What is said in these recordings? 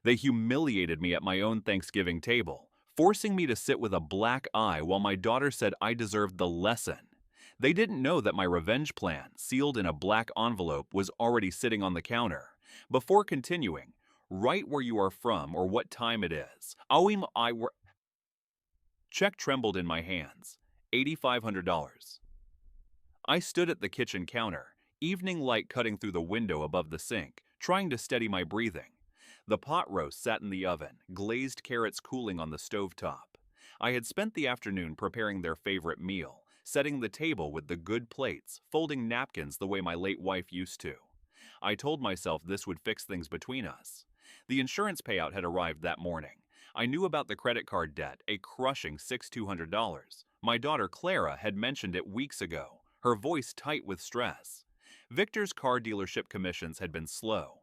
They humiliated me at my own Thanksgiving table, forcing me to sit with a black eye while my daughter said I deserved the lesson. They didn't know that my revenge plan, sealed in a black envelope, was already sitting on the counter. Before continuing, write where you are from or what time it is. I were. Check trembled in my hands. $8,500. I stood at the kitchen counter, evening light cutting through the window above the sink, trying to steady my breathing. The pot roast sat in the oven, glazed carrots cooling on the stovetop. I had spent the afternoon preparing their favorite meal, setting the table with the good plates, folding napkins the way my late wife used to. I told myself this would fix things between us. The insurance payout had arrived that morning. I knew about the credit card debt, a crushing $6,200. My daughter Clara had mentioned it weeks ago, her voice tight with stress. Victor's car dealership commissions had been slow.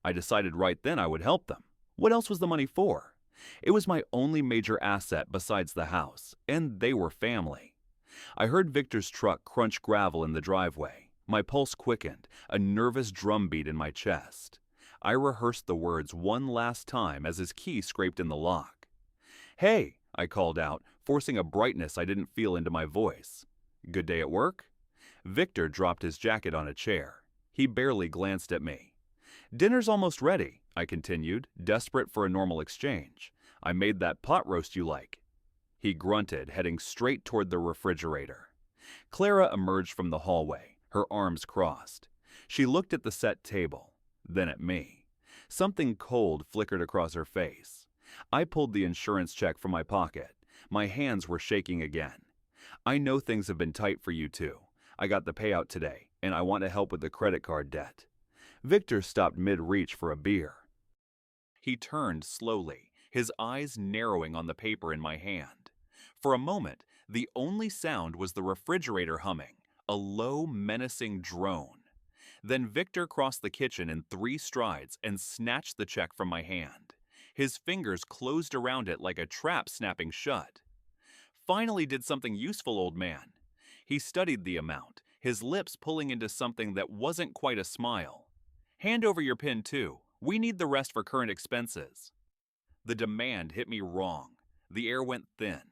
I decided right then I would help them. What else was the money for? It was my only major asset besides the house, and they were family. I heard Victor's truck crunch gravel in the driveway. My pulse quickened, a nervous drumbeat in my chest. I rehearsed the words one last time as his key scraped in the lock. "Hey," I called out, forcing a brightness I didn't feel into my voice. "Good day at work?" Victor dropped his jacket on a chair. He barely glanced at me. "Dinner's almost ready," I continued, desperate for a normal exchange. "I made that pot roast you like." He grunted, heading straight toward the refrigerator. Clara emerged from the hallway, her arms crossed. She looked at the set table, then at me. Something cold flickered across her face. I pulled the insurance check from my pocket. My hands were shaking again. "I know things have been tight for you too. I got the payout today, and I want to help with the credit card debt." Victor stopped mid-reach for a beer. He turned slowly, his eyes narrowing on the paper in my hand. For a moment, the only sound was the refrigerator humming, a low, menacing drone. Then Victor crossed the kitchen in 3 strides and snatched the check from my hand. His fingers closed around it like a trap snapping shut. "Finally did something useful, old man." He studied the amount, his lips pulling into something that wasn't quite a smile. "Hand over your PIN too. We need the rest for current expenses." The demand hit me wrong. The air went thin.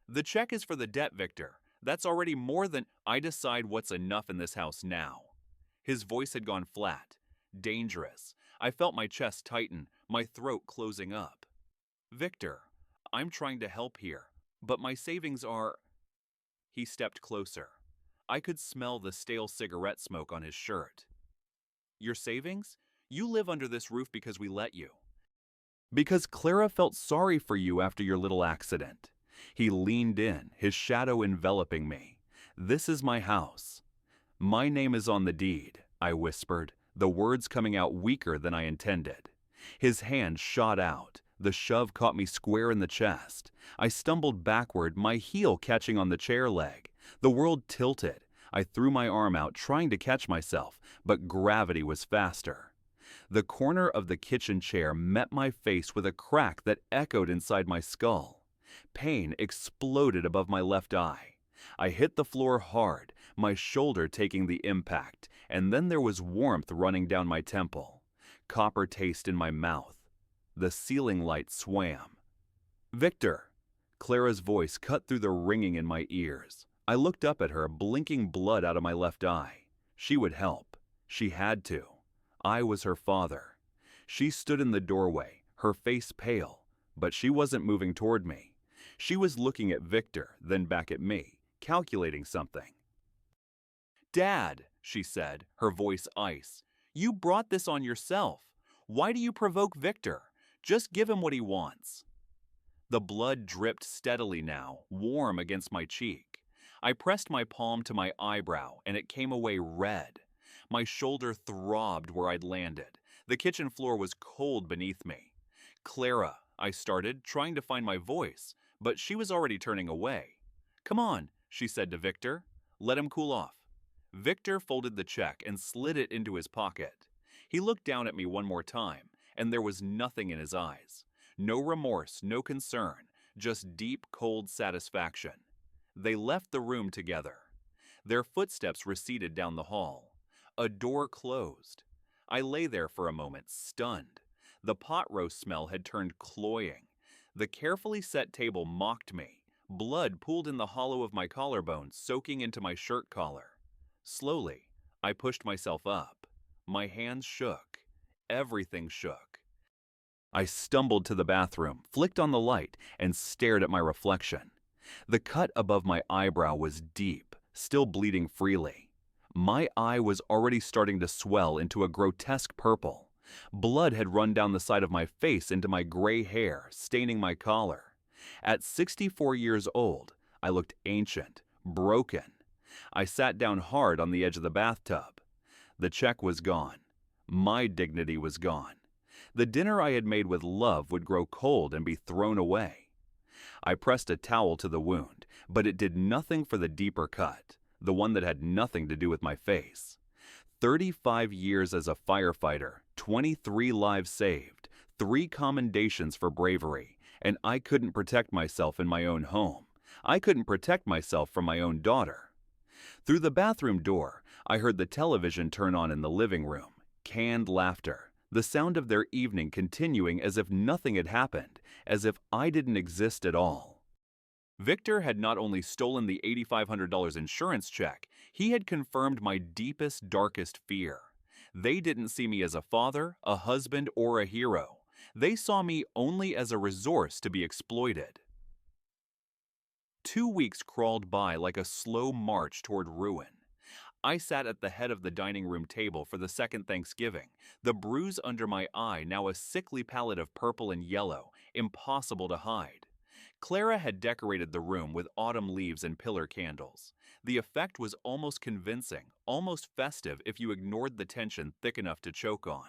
"The check is for the debt, Victor. That's already more than I decide what's enough in this house now." His voice had gone flat, dangerous. I felt my chest tighten, my throat closing up. "Victor, I'm trying to help here, but my savings are—" He stepped closer. I could smell the stale cigarette smoke on his shirt. "Your savings? You live under this roof because we let you. Because Clara felt sorry for you after your little accident." He leaned in, his shadow enveloping me. "This is my house. My name is on the deed," I whispered, the words coming out weaker than I intended. His hand shot out. The shove caught me square in the chest. I stumbled backward, my heel catching on the chair leg. The world tilted. I threw my arm out, trying to catch myself, but gravity was faster. The corner of the kitchen chair met my face with a crack that echoed inside my skull. Pain exploded above my left eye. I hit the floor hard, my shoulder taking the impact, and then there was warmth running down my temple. Copper taste in my mouth. The ceiling light swam. "Victor!" Clara's voice cut through the ringing in my ears. I looked up at her, blinking blood out of my left eye. She would help. She had to. I was her father. She stood in the doorway, her face pale, but she wasn't moving toward me. She was looking at Victor, then back at me, calculating something. "Dad," she said, her voice ice, "you brought this on yourself. Why do you provoke Victor? Just give him what he wants." The blood dripped steadily now, warm against my cheek. I pressed my palm to my eyebrow, and it came away red. My shoulder throbbed where I'd landed. The kitchen floor was cold beneath me. "Clara," I started, trying to find my voice, but she was already turning away. "Come on," she said to Victor. "Let him cool off." Victor folded the check and slid it into his pocket. He looked down at me one more time, and there was nothing in his eyes. No remorse, no concern, just deep, cold satisfaction. They left the room together. Their footsteps receded down the hall. A door closed. I lay there for a moment, stunned. The pot roast smell had turned cloying. The carefully set table mocked me. Blood pooled in the hollow of my collarbone, soaking into my shirt collar. Slowly, I pushed myself up. My hands shook. Everything shook. I stumbled to the bathroom, flicked on the light, and stared at my reflection. The cut above my eyebrow was deep, still bleeding freely. My eye was already starting to swell into a grotesque purple. Blood had run down the side of my face into my gray hair, staining my collar. At 64 years old, I looked ancient, broken. I sat down hard on the edge of the bathtub. The check was gone. My dignity was gone. The dinner I had made with love would grow cold and be thrown away. I pressed a towel to the wound, but it did nothing for the deeper cut, the one that had nothing to do with my face. 35 years as a firefighter, 23 lives saved, 3 commendations for bravery, and I couldn't protect myself in my own home. I couldn't protect myself from my own daughter. Through the bathroom door, I heard the television turn on in the living room. Canned laughter, the sound of their evening continuing as if nothing had happened, as if I didn't exist at all. Victor had not only stolen the $8,500 insurance check, he had confirmed my deepest, darkest fear. They didn't see me as a father, a husband, or a hero. They saw me only as a resource to be exploited. 2 weeks crawled by like a slow march toward ruin. I sat at the head of the dining room table for the second Thanksgiving, the bruise under my eye now a sickly palette of purple and yellow, impossible to hide. Clara had decorated the room with autumn leaves and pillar candles. The effect was almost convincing, almost festive if you ignored the tension thick enough to choke on.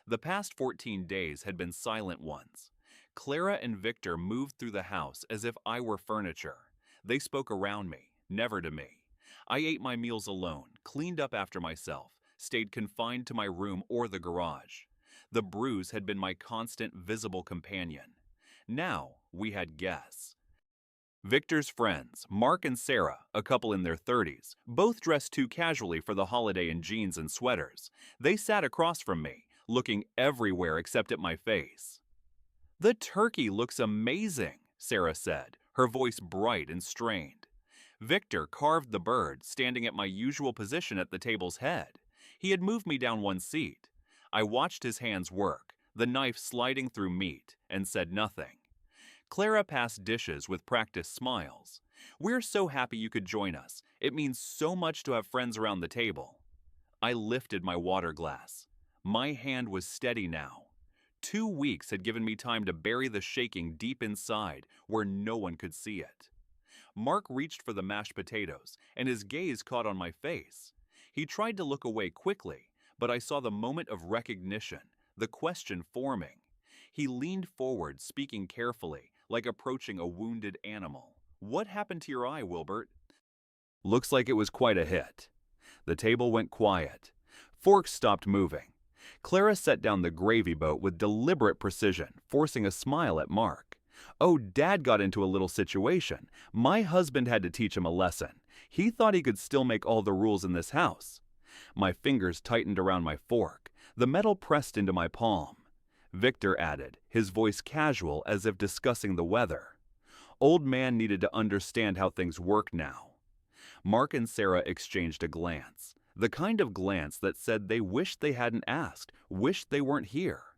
The past 14 days had been silent ones. Clara and Victor moved through the house as if I were furniture. They spoke around me, never to me. I ate my meals alone, cleaned up after myself, stayed confined to my room or the garage. The bruise had been my constant, visible companion. Now we had guests. Victor's friends, Mark and Sarah, a couple in their 30s, both dressed too casually for the holiday in jeans and sweaters. They sat across from me, looking everywhere except at my face. "The turkey looks amazing," Sarah said, her voice bright and strained. Victor carved the bird, standing at my usual position at the table's head. He had moved me down one seat. I watched his hands work, the knife sliding through meat, and said nothing. Clara passed dishes with practiced smiles. "We're so happy you could join us. It means so much to have friends around the table." I lifted my water glass. My hand was steady now. 2 weeks had given me time to bury the shaking deep inside, where no one could see it. Mark reached for the mashed potatoes, and his gaze caught on my face. He tried to look away quickly, but I saw the moment of recognition, the question forming. He leaned forward, speaking carefully, like approaching a wounded animal. "What happened to your eye, Wilbert?" Looks like it was quite a hit. The table went quiet. Forks stopped moving. Clara set down the gravy boat with deliberate precision, forcing a smile at Mark. "Oh, Dad got into a little situation. My husband had to teach him a lesson. He thought he could still make all the rules in this house." My fingers tightened around my fork. The metal pressed into my palm. Victor added, his voice casual as if discussing the weather. "Old man needed to understand how things work now." Mark and Sarah exchanged a glance. The kind of glance that said they wished they hadn't asked, wished they weren't here.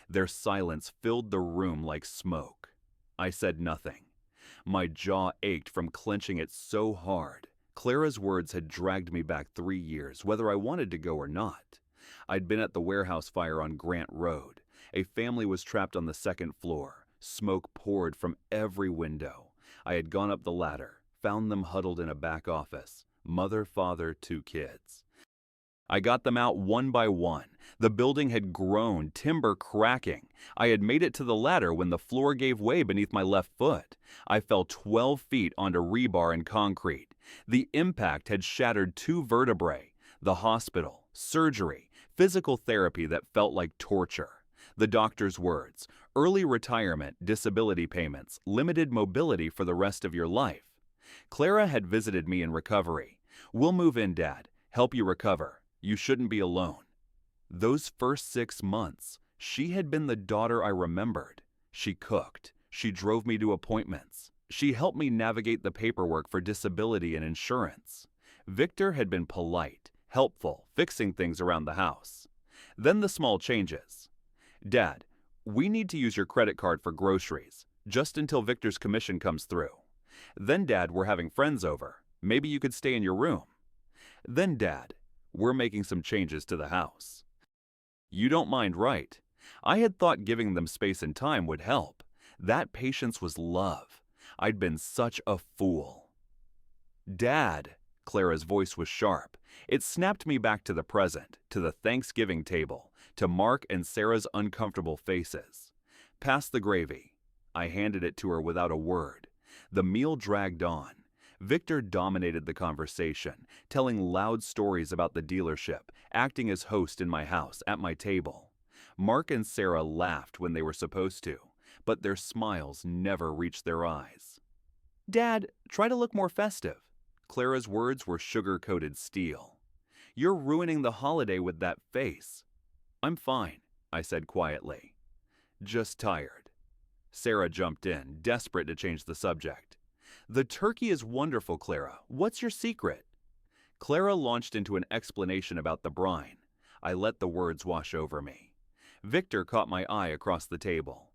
Their silence filled the room like smoke. I said nothing. My jaw ached from clenching it so hard. Clara's words had dragged me back 3 years, whether I wanted to go or not. I'd been at the warehouse fire on Grant Road. A family was trapped on the 2nd floor. Smoke poured from every window. I had gone up the ladder, found them huddled in a back office. Mother, father, 2 kids. I got them out one by one. The building had grown, timber cracking. I had made it to the ladder when the floor gave way beneath my left foot. I fell 12 feet onto rebar and concrete. The impact had shattered 2 vertebrae. The hospital, surgery, physical therapy that felt like torture. The doctor's words: early retirement, disability payments, limited mobility for the rest of your life. Clara had visited me in recovery. "We'll move in, Dad. Help you recover. You shouldn't be alone." Those first 6 months, She had been the daughter I remembered. She cooked. She drove me to appointments. She helped me navigate the paperwork for disability and insurance. Victor had been polite, helpful, fixing things around the house. Then the small changes. Dad, we need to use your credit card for groceries, just until Victor's commission comes through. Then Dad, we're having friends over. Maybe you could stay in your room. Then Dad, we're making some changes to the house. You don't mind, right? I had thought giving them space and time would help. That patience was love. I'd been such a fool. Dad, Clara's voice was sharp. It snapped me back to the present, to the Thanksgiving table, to Mark and Sarah's uncomfortable faces. Pass the gravy. I handed it to her without a word. The meal dragged on. Victor dominated the conversation, telling loud stories about the dealership, acting as host in my house, at my table. Mark and Sarah laughed when they were supposed to, but their smiles never reached their eyes. Dad, try to look more festive. Clara's words were sugar-coated steel. You're ruining the holiday with that face. I'm fine, I said quietly. Just tired. Sarah jumped in, desperate to change the subject. The turkey is wonderful, Clara. What's your secret? Clara launched into an explanation about the brine. I let the words wash over me. Victor caught my eye across the table.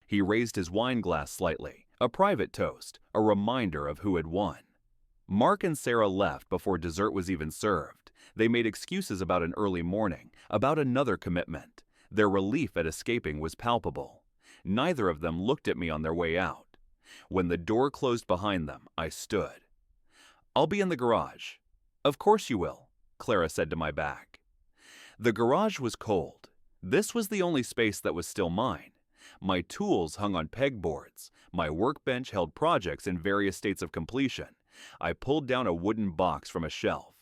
He raised his wine glass slightly, a private toast, a reminder of who had won. Mark and Sarah left before dessert was even served. They made excuses about an early morning, about another commitment. Their relief at escaping was palpable. Neither of them looked at me on their way out. When the door closed behind them, I stood. I'll be in the garage. Of course you will, Clara said to my back. The garage was cold. This was the only space that was still mine. My tools hung on pegboards. My workbench held projects in various states of completion. I pulled down a wooden box from a shelf.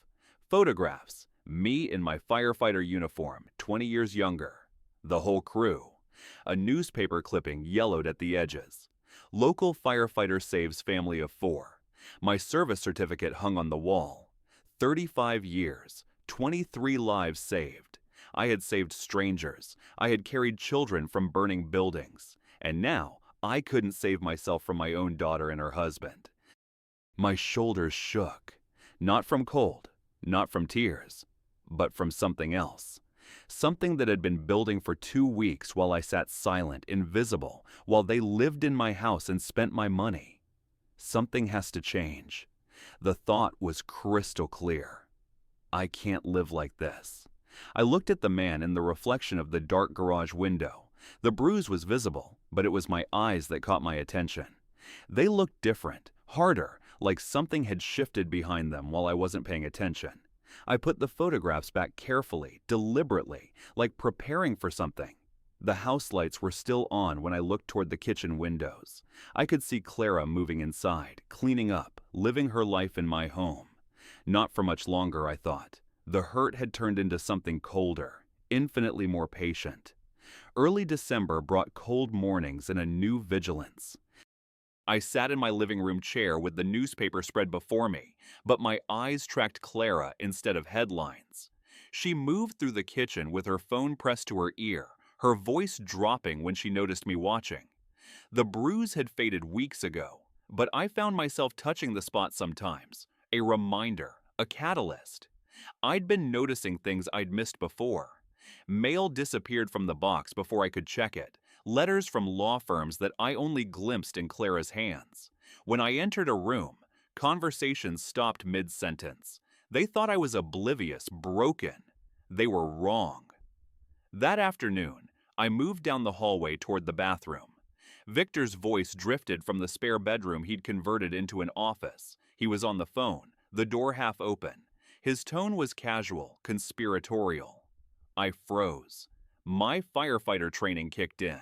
Photographs. Me in my firefighter uniform, 20 years younger. The whole crew. A newspaper clipping yellowed at the edges. Local firefighter saves family of 4. My service certificate hung on the wall. 35 years, 23 lives saved. I had saved strangers. I had carried children from burning buildings. And now I couldn't save myself from my own daughter and her husband. My shoulders shook. Not from cold, not from tears, but from something else. Something that had been building for 2 weeks while I sat silent, invisible, while they lived in my house and spent my money. Something has to change. The thought was crystal clear. I can't live like this. I looked at the man in the reflection of the dark garage window. The bruise was visible, but it was my eyes that caught my attention. They looked different, harder, like something had shifted behind them while I wasn't paying attention. I put the photographs back carefully, deliberately, like preparing for something. The house lights were still on when I looked toward the kitchen windows. I could see Clara moving inside, cleaning up, living her life in my home. Not for much longer, I thought. The hurt had turned into something colder, infinitely more patient. Early December brought cold mornings and a new vigilance. I sat in my living room chair with the newspaper spread before me, but my eyes tracked Clara instead of headlines. She moved through the kitchen with her phone pressed to her ear, her voice dropping when she noticed me watching. The bruise had faded weeks ago, but I found myself touching the spot sometimes, a reminder, a catalyst. I'd been noticing things I'd missed before. Mail disappeared from the box before I could check it. Letters from law firms that I only glimpsed in Clara's hands. When I entered a room, conversations stopped mid-sentence. They thought I was oblivious, broken. They were wrong. That afternoon, I moved down the hallway toward the bathroom. Victor's voice drifted from the spare bedroom he'd converted into an office. He was on the phone, the door half open. His tone was casual, conspiratorial. I froze. My firefighter training kicked in.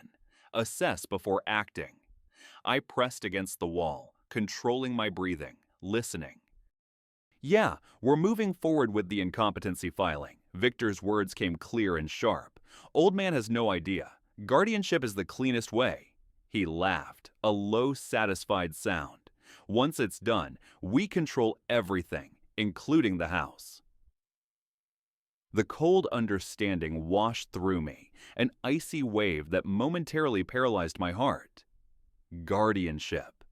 Assess before acting. I pressed against the wall, controlling my breathing, listening. Yeah, we're moving forward with the incompetency filing. Victor's words came clear and sharp. Old man has no idea. Guardianship is the cleanest way. He laughed, a low, satisfied sound. Once it's done, we control everything, including the house. The cold understanding washed through me, an icy wave that momentarily paralyzed my heart. Guardianship.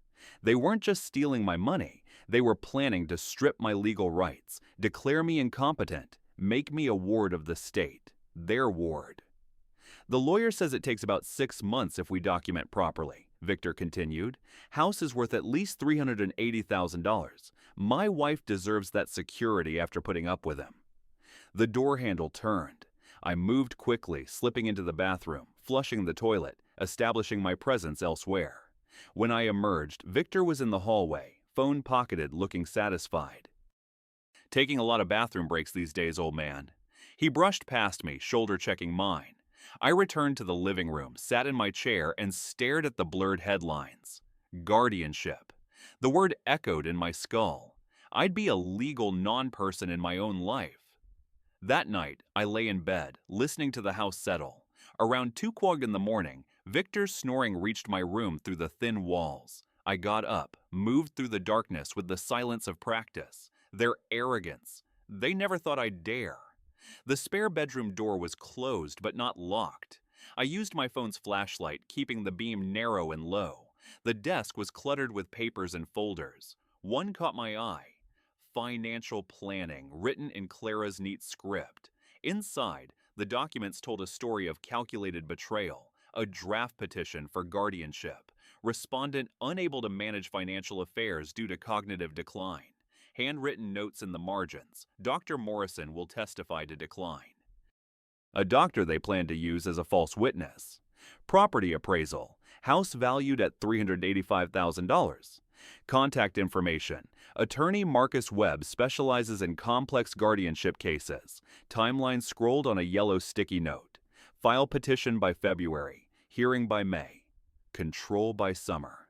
They weren't just stealing my money, they were planning to strip my legal rights, declare me incompetent, make me a ward of the state, their ward. The lawyer says it takes about 6 months if we document properly, Victor continued. House is worth at least $380,000. My wife deserves that security after putting up with him. The door handle turned. I moved quickly, slipping into the bathroom, flushing the toilet, establishing my presence elsewhere. When I emerged, Victor was in the hallway, phone pocketed, looking satisfied. Taking a lot of bathroom breaks these days, old man. He brushed past me, shoulder checking mine. I returned to the living room, sat in my chair, and stared at the blurred headlines. Guardianship. The word echoed in my skull. I'd be a legal non-person in my own life. That night, I lay in bed, listening to the house settle. Around 2:00 in the morning, Victor's snoring reached my room through the thin walls. I got up, moved through the darkness with the silence of practice. Their arrogance. They never thought I'd dare. The spare bedroom door was closed but not locked. I used my phone's flashlight, keeping the beam narrow and low. The desk was cluttered with papers and folders. One caught my eye. Financial planning, written in Clara's neat script. Inside, the documents told a story of calculated betrayal, a draft petition for guardianship, respondent unable to manage financial affairs due to cognitive decline. Handwritten notes in the margins. Dr. Morrison will testify to decline. A doctor they plan to use as a false witness. Property appraisal. House valued at $385,000. Contact information. Attorney Marcus Webb specializes in complex guardianship cases. Timeline scrolled on a yellow sticky note. File petition by February. Hearing by May. Control by summer.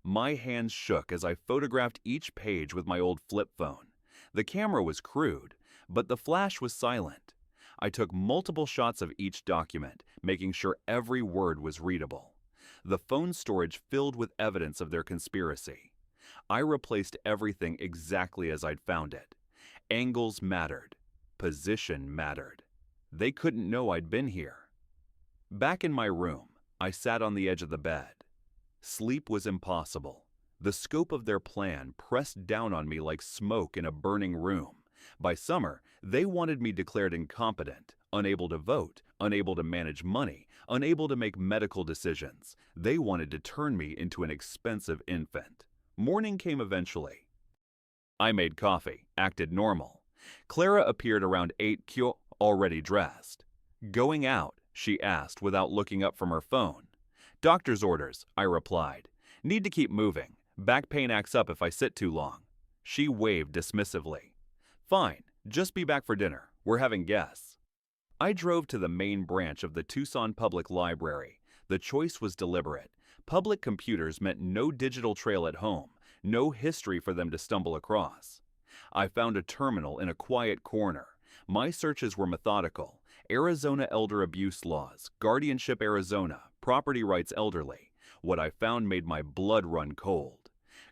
My hands shook as I photographed each page with my old flip phone. The camera was crude, but the flash was silent. I took multiple shots of each document, making sure every word was readable. The phone storage filled with evidence of their conspiracy. I replaced everything exactly as I'd found it. Angles mattered. Position mattered. They couldn't know I'd been here. Back in my room, I sat on the edge of the bed. Sleep was impossible. The scope of their plan pressed down on me like smoke in a burning room. By summer, they wanted me declared incompetent, unable to vote, unable to manage money, unable to make medical decisions. They wanted to turn me into an expensive infant. Morning came eventually. I made coffee, acted normal. Clara appeared around 8:00, already dressed. Going out, she asked without looking up from her phone. Doctor's orders, I replied. Need to keep moving. Back pain acts up if I sit too long. She waved dismissively. Fine, just be back for dinner. We're having guests. I drove to the main branch of the Tucson Public Library. The choice was deliberate. Public computers meant no digital trail at home, no history for them to stumble across. I found a terminal in a quiet corner. My searches were methodical. Arizona elder abuse laws, guardianship Arizona, property rights elderly. What I found made my blood run cold.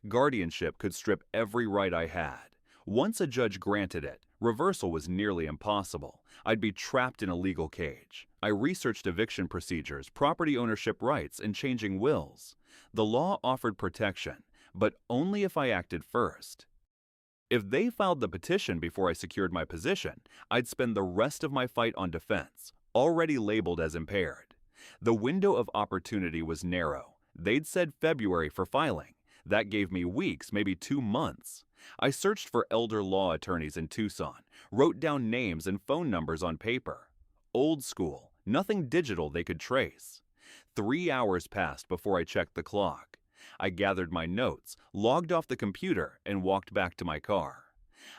Guardianship could strip every right I had. Once a judge granted it, reversal was nearly impossible. I'd be trapped in a legal cage. I researched eviction procedures, property ownership rights, and changing wills. The law offered protection, but only if I acted first. If they filed the petition before I secured my position, I'd spend the rest of my fight on defense, already labeled as impaired. The window of opportunity was narrow. They'd said February for filing. That gave me weeks, maybe 2 months. I searched for elder law attorneys in Tucson, wrote down names and phone numbers on paper. Old school, nothing digital they could trace. 3 hours passed before I checked the clock. I gathered my notes, logged off the computer, and walked back to my car.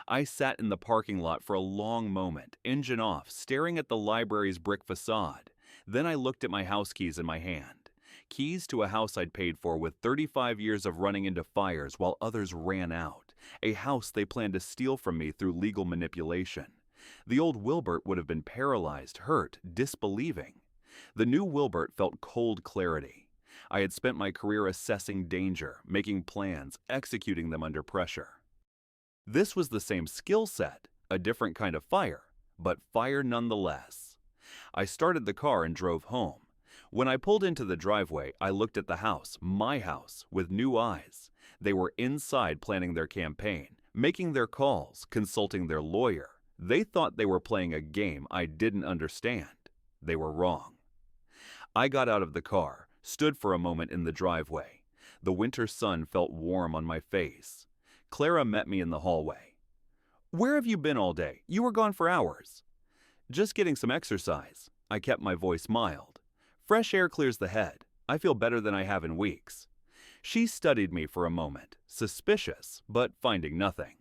I sat in the parking lot for a long moment, engine off, staring at the library's brick facade. Then I looked at my house keys in my hand. Keys to a house I'd paid for with 35 years of running into fires while others ran out. A house they planned to steal from me through legal manipulation. The old Wilbert would have been paralyzed, hurt, disbelieving. The new Wilbert felt cold clarity. I had spent my career assessing danger, making plans, executing them under pressure. This was the same skill set, a different kind of fire, but fire nonetheless. I started the car and drove home. When I pulled into the driveway, I looked at the house, my house, with new eyes. They were inside planning their campaign, making their calls, consulting their lawyer. They thought they were playing a game I didn't understand. They were wrong. I got out of the car, stood for a moment in the driveway. The winter sun felt warm on my face. Clara met me in the hallway. "Where have you been all day? You were gone for hours." "Just getting some exercise." I kept my voice mild. "Fresh air clears the head. I feel better than I have in weeks." She studied me for a moment, suspicious, but finding nothing.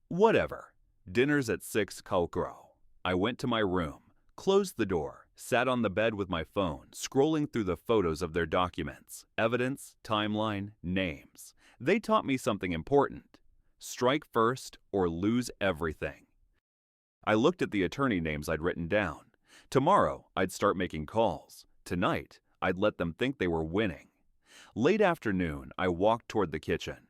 "Whatever. Dinner's at 6 Calcro." I went to my room, closed the door, sat on the bed with my phone, scrolling through the photos of their documents, evidence, timeline, names. They taught me something important. Strike first or lose everything. I looked at the attorney names I'd written down. Tomorrow, I'd start making calls. Tonight, I'd let them think they were winning. Late afternoon, I walked toward the kitchen.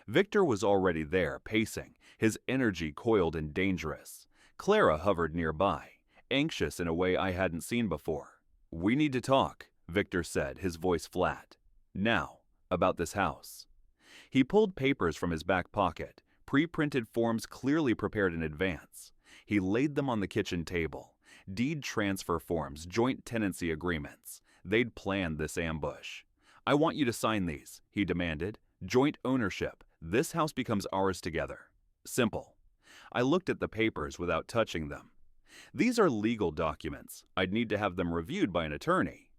Victor was already there, pacing, his energy coiled and dangerous. Clara hovered nearby, anxious in a way I hadn't seen before. "We need to talk," Victor said, his voice flat. "Now, about this house." He pulled papers from his back pocket, pre-printed forms clearly prepared in advance. He laid them on the kitchen table. Deed transfer forms, joint tenancy agreements. They'd planned this ambush. "I want you to sign these," he demanded. "Joint ownership. This house becomes ours together. Simple." I looked at the papers without touching them. "These are legal documents. I'd need to have them reviewed by an attorney."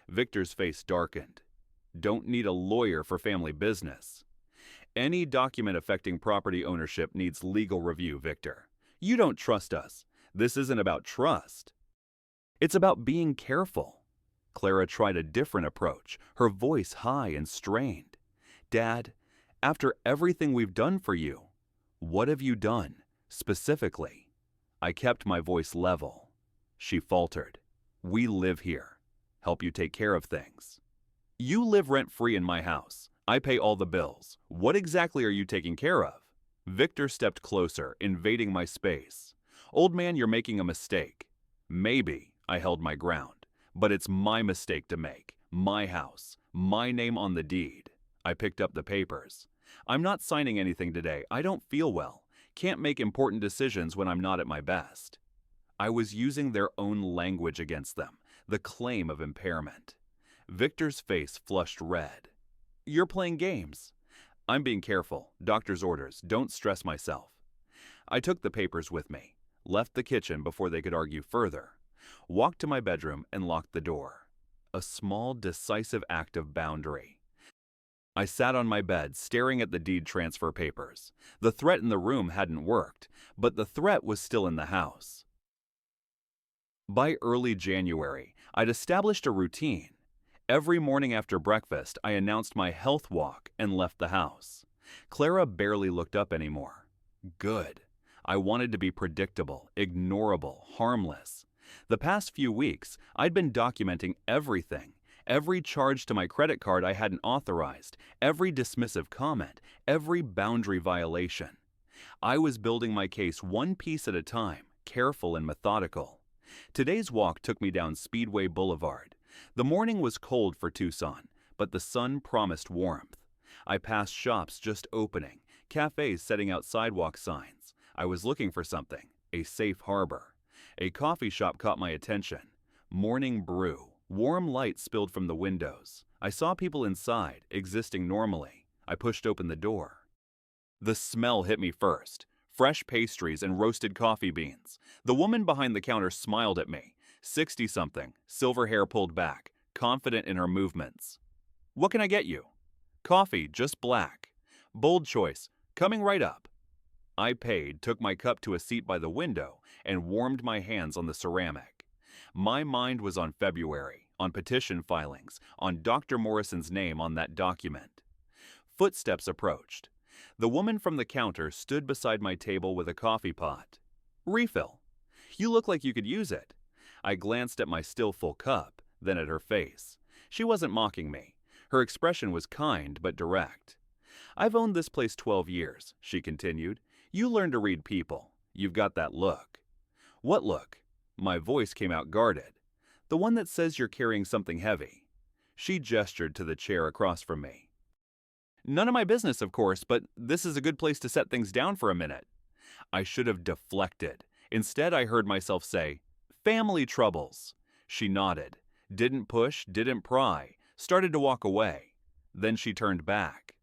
Victor's face darkened. "Don't need a lawyer for family business." "Any document affecting property ownership needs legal review, Victor. You don't trust us. This isn't about trust. It's about being careful." Clara tried a different approach, her voice high and strained. "Dad, after everything we've done for you, what have you done, specifically?" I kept my voice level. She faltered. "We live here. Help you take care of things." "You live rent-free in my house. I pay all the bills. What exactly are you taking care of?" Victor stepped closer, invading my space. "Old man, you're making a mistake." "Maybe," I held my ground. "But it's my mistake to make. My house. My name on the deed." I picked up the papers. "I'm not signing anything today. I don't feel well. Can't make important decisions when I'm not at my best." I was using their own language against them, the claim of impairment. Victor's face flushed red. "You're playing games." "I'm being careful. Doctor's orders. Don't stress myself." I took the papers with me, left the kitchen before they could argue further, walked to my bedroom and locked the door. A small, decisive act of boundary. I sat on my bed, staring at the deed transfer papers. The threat in the room hadn't worked, but the threat was still in the house. By early January, I'd established a routine. Every morning after breakfast, I announced my health walk and left the house. Clara barely looked up anymore. Good. I wanted to be predictable, ignorable, harmless. The past few weeks, I'd been documenting everything. Every charge to my credit card I hadn't authorized, every dismissive comment, every boundary violation. I was building my case one piece at a time, careful and methodical. Today's walk took me down Speedway Boulevard. The morning was cold for Tucson, but the sun promised warmth. I passed shops just opening, cafes setting out sidewalk signs. I was looking for something, a safe harbor. A coffee shop caught my attention. Morning brew. Warm light spilled from the windows. I saw people inside, existing normally. I pushed open the door. The smell hit me first. Fresh pastries and roasted coffee beans. The woman behind the counter smiled at me. 60-something, silver hair pulled back, confident in her movements. "What can I get you?" "Coffee, just black." "Bold choice. Coming right up." I paid, took my cup to a seat by the window, and warmed my hands on the ceramic. My mind was on February, on petition filings, on Dr. Morrison's name on that document. Footsteps approached. The woman from the counter stood beside my table with a coffee pot. "Refill. You look like you could use it." I glanced at my still full cup, then at her face. She wasn't mocking me. Her expression was kind but direct. "I've owned this place 12 years, she continued. "You learn to read people. You've got that look." What look? My voice came out guarded. The one that says you're carrying something heavy. She gestured to the chair across from me. None of my business, of course, but this is a good place to set things down for a minute. I should have deflected. Instead, I heard myself say, "Family troubles." She nodded, didn't push, didn't pry, started to walk away. Then she turned back.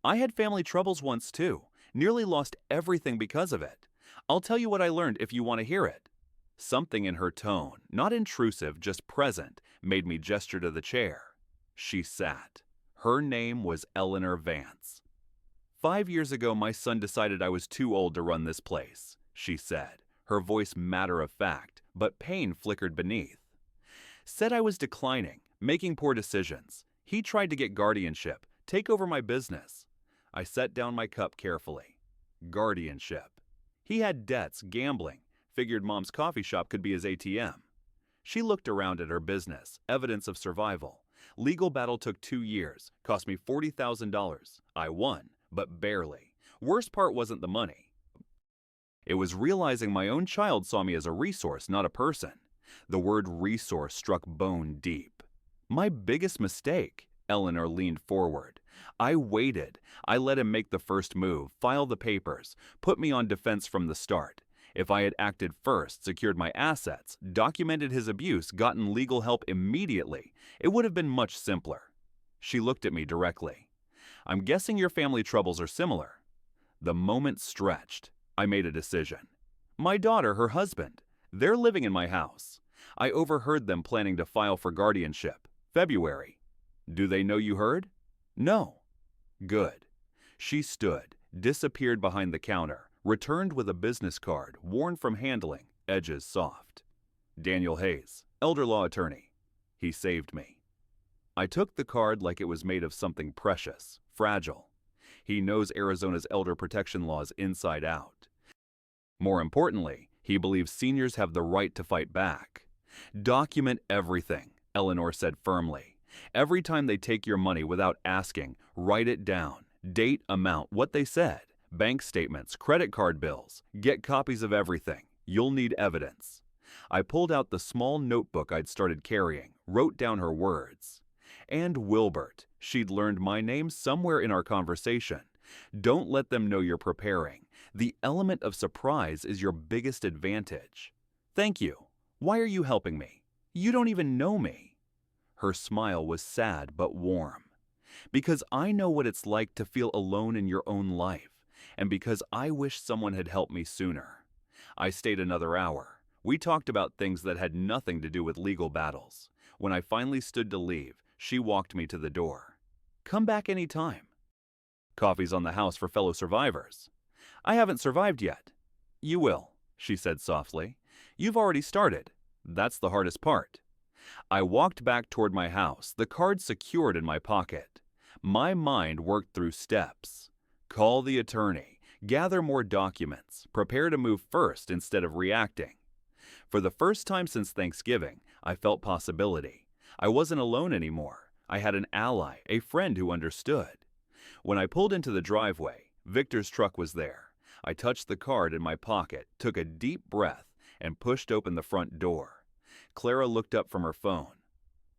I had family troubles once too, nearly lost everything because of it. I'll tell you what I learned if you want to hear it. Something in her tone, not intrusive, just present, made me gesture to the chair. She sat. Her name was Eleanor Vance. 5 years ago, my son decided I was too old to run this place, she said, her voice matter of fact, but pain flickered beneath. Said I was declining, making poor decisions. He tried to get guardianship, take over my business. I set down my cup carefully. Guardianship. He had debts, gambling, figured Mom's coffee shop could be his ATM. She looked around at her business, evidence of survival. Legal battle took 2 years, cost me $40,000. I won, but barely. Worst part wasn't the money. It was realizing my own child saw me as a resource, not a person. The word resource struck bone deep. My biggest mistake. Eleanor leaned forward. I waited. I let him make the first move, file the papers, put me on defense from the start. If I had acted first, secured my assets, documented his abuse, gotten legal help immediately, it would have been much simpler. She looked at me directly. I'm guessing your family troubles are similar. The moment stretched. I made a decision. My daughter, her husband, they're living in my house. I overheard them planning to file for guardianship. February. Do they know you heard? No. Good. She stood, disappeared behind the counter, returned with a business card, worn from handling, edges soft. Daniel Hayes, elder law attorney. He saved me. I took the card like it was made of something precious, fragile. He knows Arizona's elder protection laws inside out. More importantly, he believes seniors have the right to fight back. Document everything, Eleanor said firmly. Every time they take your money without asking, write it down. Date, amount, what they said. Bank statements, credit card bills. Get copies of everything. You'll need evidence. I pulled out the small notebook I'd started carrying, wrote down her words. And Wilbert. She'd learned my name somewhere in our conversation. Don't let them know you're preparing. The element of surprise is your biggest advantage. Thank you. Why are you helping me? You don't even know me. Her smile was sad but warm. Because I know what it's like to feel alone in your own life, and because I wish someone had helped me sooner. I stayed another hour. We talked about things that had nothing to do with legal battles. When I finally stood to leave, she walked me to the door. Come back any time. Coffee's on the house for fellow survivors. I haven't survived yet. You will, she said softly. You've already started. That's the hardest part. I walked back toward my house, the card secured in my pocket. My mind worked through steps. Call the attorney, gather more documents, prepare to move first instead of reacting. For the first time since Thanksgiving, I felt possibility. I wasn't alone anymore. I had an ally, a friend who understood. When I pulled into the driveway, Victor's truck was there. I touched the card in my pocket, took a deep breath, and pushed open the front door. Clara looked up from her phone.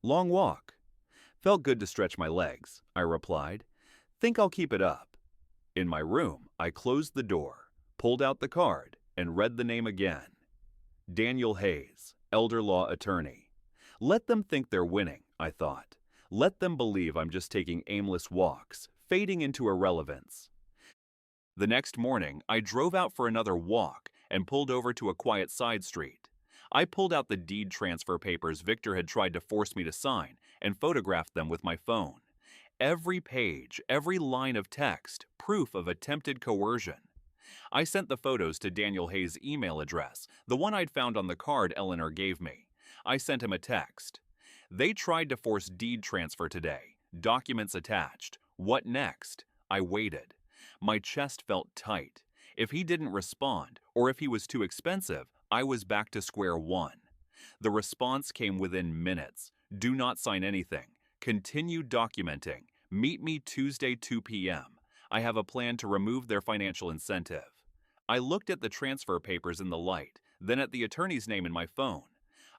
Long walk. Felt good to stretch my legs, I replied. Think I'll keep it up. In my room, I closed the door, pulled out the card, and read the name again. Daniel Hayes, elder law attorney. Let them think they're winning, I thought. Let them believe I'm just taking aimless walks, fading into irrelevance. The next morning, I drove out for another walk and pulled over to a quiet side street. I pulled out the deed transfer papers Victor had tried to force me to sign and photographed them with my phone. Every page, every line of text, proof of attempted coercion. I sent the photos to Daniel Hayes' email address, the one I'd found on the card Eleanor gave me. I sent him a text. They tried to force deed transfer today. Documents attached. What next? I waited. My chest felt tight. If he didn't respond, or if he was too expensive, I was back to square one. The response came within minutes. Do not sign anything. Continue documenting. Meet me Tuesday 2 p.m. I have a plan to remove their financial incentive. I looked at the transfer papers in the light, then at the attorney's name in my phone.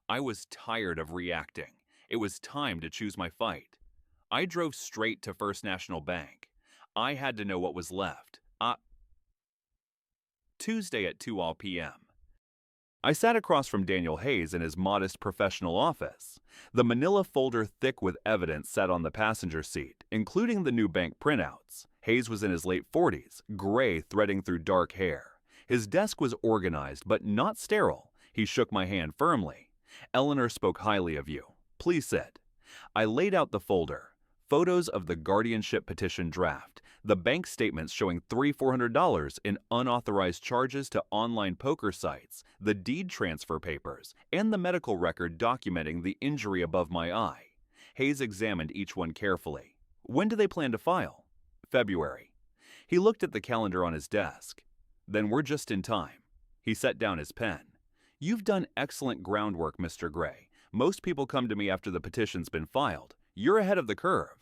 I was tired of reacting. It was time to choose my fight. I drove straight to First National Bank. I had to know what was left. Tuesday at 2 p.m. I sat across from Daniel Hayes in his modest professional office. The manila folder thick with evidence sat on the passenger seat, including the new bank printouts. Hayes was in his late 40s, gray threading through dark hair. His desk was organized but not sterile. He shook my hand firmly. "Eleanor spoke highly of you. Please sit." I laid out the folder. Photos of the guardianship petition draft, the bank statements showing $400 in unauthorized charges to online poker sites, the deed transfer papers, and the medical record documenting the injury above my eye. Hayes examined each one carefully. "When do they plan to file?" "February." He looked at the calendar on his desk. "Then we're just in time." He set down his pen. "You've done excellent groundwork, Mr. Gray. Most people come to me after the petition's been filed. You're ahead of the curve."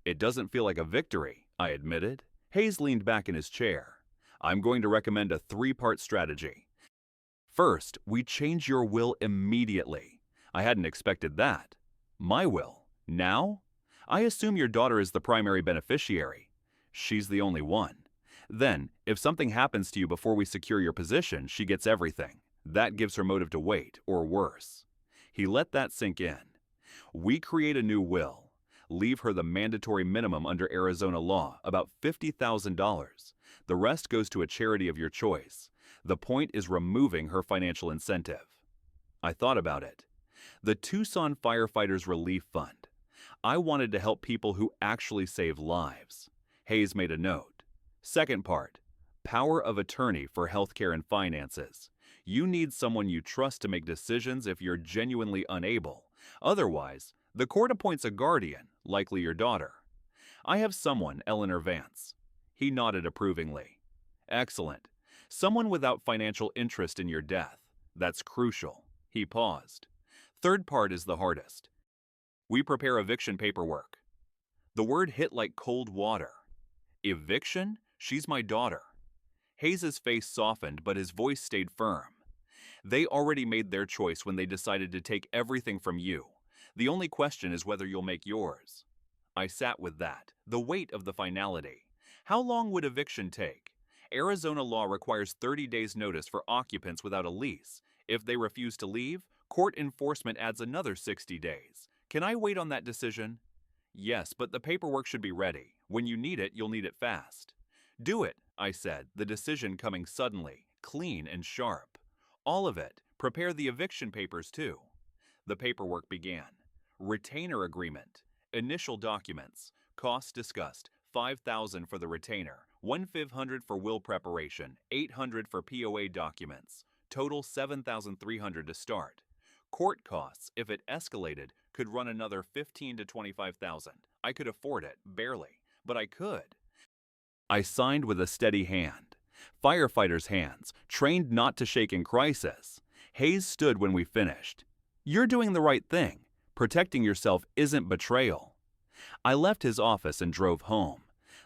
"It doesn't feel like a victory," I admitted. Hayes leaned back in his chair. "I'm going to recommend a 3-part strategy. First, we change your will immediately." I hadn't expected that. "My will? Now? I assume your daughter is the primary beneficiary." "She's the only one." "Then, if something happens to you before we secure your position, she gets everything. That gives her motive to wait, or worse." He let that sink in. "We create a new will. Leave her the mandatory minimum under Arizona law, about $50,000. The rest goes to a charity of your choice. The point is removing her financial incentive." I thought about it. The Tucson Firefighters Relief Fund. I wanted to help people who actually save lives. Hayes made a note. Second part, power of attorney for healthcare and finances. You need someone you trust to make decisions if you're genuinely unable. Otherwise, the court appoints a guardian, likely your daughter. I have someone, Eleanor Vance. He nodded approvingly. Excellent. Someone without financial interest in your death. That's crucial. He paused. Third part is the hardest. We prepare eviction paperwork. The word hit like cold water. Eviction? She's my daughter. Hayes' face softened, but his voice stayed firm. They already made their choice when they decided to take everything from you. The only question is whether you'll make yours. I sat with that, the weight of the finality. How long would eviction take? Arizona law requires 30 days notice for occupants without a lease. If they refuse to leave, court enforcement adds another 60 days. Can I wait on that decision? Yes, but the paperwork should be ready. When you need it, you'll need it fast. Do it, I said, the decision coming suddenly, clean and sharp. All of it. Prepare the eviction papers, too. The paperwork began. Retainer agreement. Initial documents. Costs discussed. $5,000 for the retainer. $1,500 for will preparation. $800 for POA documents. Total $7,300 to start. Court costs, if it escalated, could run another $15,000 to $25,000. I could afford it, barely, but I could. I signed with a steady hand. Firefighters' hands, trained not to shake in crisis. Hayes stood when we finished. You're doing the right thing. Protecting yourself isn't betrayal. I left his office and drove home.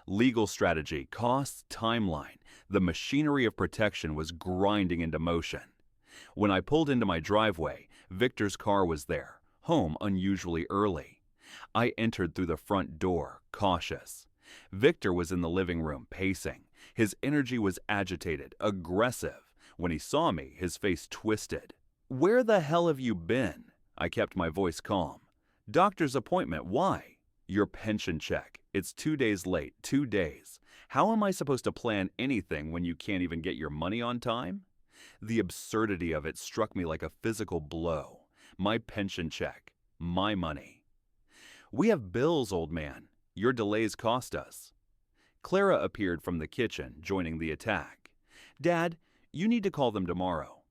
Legal strategy, costs, timeline. The machinery of protection was grinding into motion. When I pulled into my driveway, Victor's car was there, home unusually early. I entered through the front door, cautious. Victor was in the living room, pacing. His energy was agitated, aggressive. When he saw me, his face twisted. Where the hell have you been? I kept my voice calm. Doctor's appointment, why? Your pension check. It's 2 days late, 2 days. How am I supposed to plan anything when you can't even get your money on time? The absurdity of it struck me like a physical blow. My pension check. My money. We have bills, old man. Your delays cost us. Clara appeared from the kitchen, joining the attack. Dad, you need to call them tomorrow.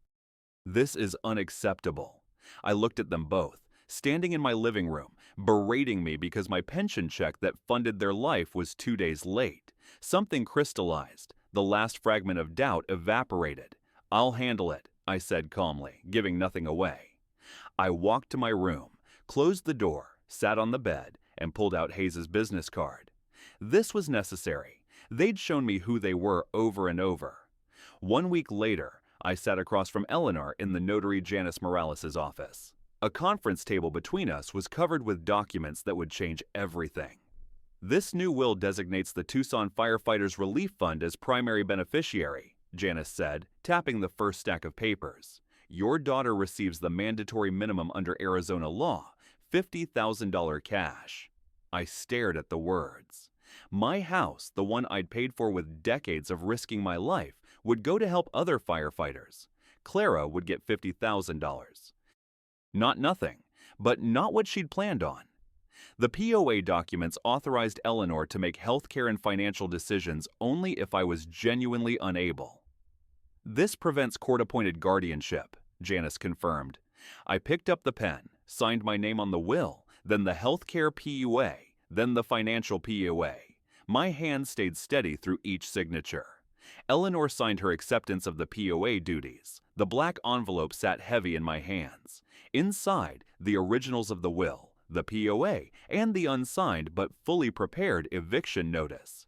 This is unacceptable. I looked at them both, standing in my living room, berating me because my pension check that funded their life was 2 days late. Something crystallized. The last fragment of doubt evaporated. I'll handle it, I said calmly, giving nothing away. I walked to my room, closed the door, sat on the bed, and pulled out Hayes' business card. This was necessary. They'd shown me who they were over and over. 1 week later, I sat across from Eleanor in the notary Janice Morales' office. A conference table between us was covered with documents that would change everything. This new will designates the Tucson Firefighters Relief Fund as primary beneficiary, Janice said, tapping the first stack of papers. Your daughter receives the mandatory minimum under Arizona law, $50,000 cash. I stared at the words. My house, the one I'd paid for with decades of risking my life, would go to help other firefighters. Clara would get $50,000. Not nothing, but not what she'd planned on. The POA documents authorized Eleanor to make healthcare and financial decisions only if I was genuinely unable. This prevents court-appointed guardianship, Janice confirmed. I picked up the pen, signed my name on the will, then the healthcare POA, then the financial POA. My hand stayed steady through each signature. Eleanor signed her acceptance of the POA duties. The black envelope sat heavy in my hands. Inside, the originals of the will, the POA, and the unsigned but fully prepared eviction notice.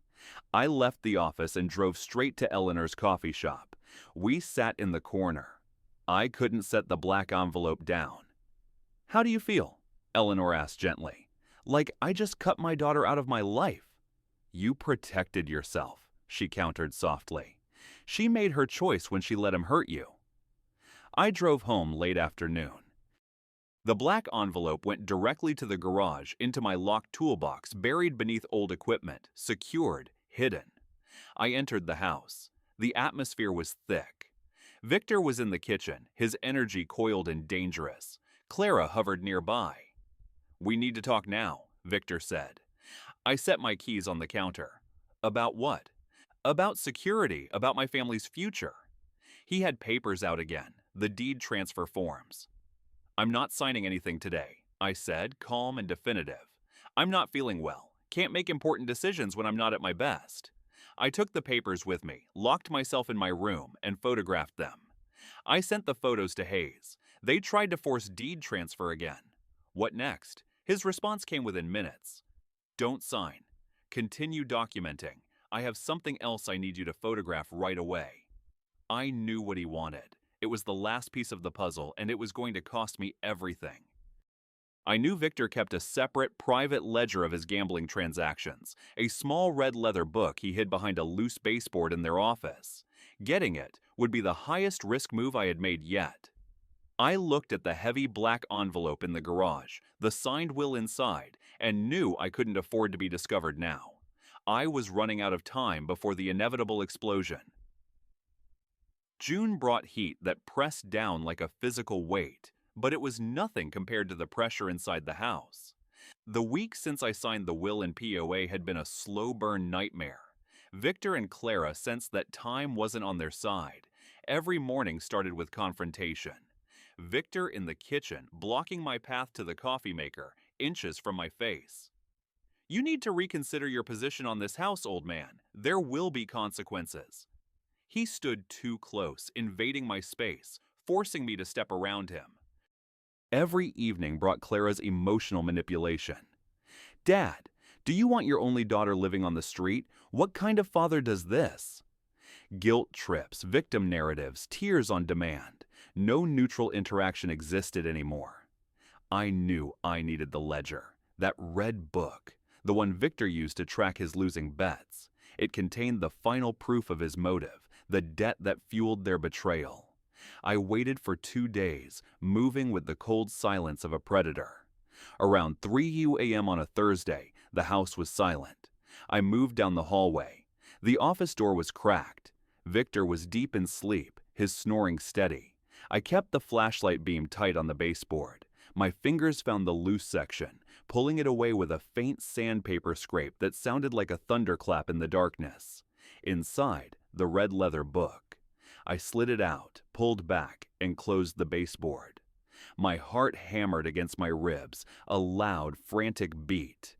I left the office and drove straight to Eleanor's coffee shop. We sat in the corner. I couldn't set the black envelope down. "How do you feel?" Eleanor asked gently. "Like I just cut my daughter out of my life." "You protected yourself," she countered softly. "She made her choice when she let him hurt you." I drove home late afternoon. The black envelope went directly to the garage into my locked toolbox buried beneath old equipment, secured, hidden. I entered the house. The atmosphere was thick. Victor was in the kitchen, his energy coiled and dangerous. Clara hovered nearby. "We need to talk now," Victor said. I set my keys on the counter. "About what?" "About security, about my family's future." He had papers out again, the deed transfer forms. "I'm not signing anything today," I said, calm and definitive. "I'm not feeling well. Can't make important decisions when I'm not at my best." I took the papers with me, locked myself in my room, and photographed them. I sent the photos to Hayes. They tried to force deed transfer again. What next? His response came within minutes. "Don't sign. Continue documenting. I have something else I need you to photograph right away." I knew what he wanted. It was the last piece of the puzzle, and it was going to cost me everything. I knew Victor kept a separate, private ledger of his gambling transactions, a small red leather book he hid behind a loose baseboard in their office. Getting it would be the highest risk move I had made yet. I looked at the heavy black envelope in the garage, the signed will inside, and knew I couldn't afford to be discovered now. I was running out of time before the inevitable explosion. June brought heat that pressed down like a physical weight, but it was nothing compared to the pressure inside the house. The week since I signed the will and POA had been a slow burn nightmare. Victor and Clara sensed that time wasn't on their side. Every morning started with confrontation. Victor in the kitchen, blocking my path to the coffee maker, inches from my face. "You need to reconsider your position on this house, old man. There will be consequences." He stood too close, invading my space, forcing me to step around him. Every evening brought Clara's emotional manipulation. "Dad, do you want your only daughter living on the street? What kind of father does this?" Guilt trips, victim narratives, tears on demand. No neutral interaction existed anymore. I knew I needed the ledger, that red book, the one Victor used to track his losing bets. It contained the final proof of his motive, the debt that fueled their betrayal. I waited for 2 days, moving with the cold silence of a predator. Around 3 a.m. on a Thursday, the house was silent. I moved down the hallway. The office door was cracked. Victor was deep in sleep, his snoring steady. I kept the flashlight beam tight on the baseboard. My fingers found the loose section, pulling it away with a faint sandpaper scrape that sounded like a thunderclap in the darkness. Inside, the red leather book. I slid it out, pulled back, and closed the baseboard. My heart hammered against my ribs, a loud, frantic beat.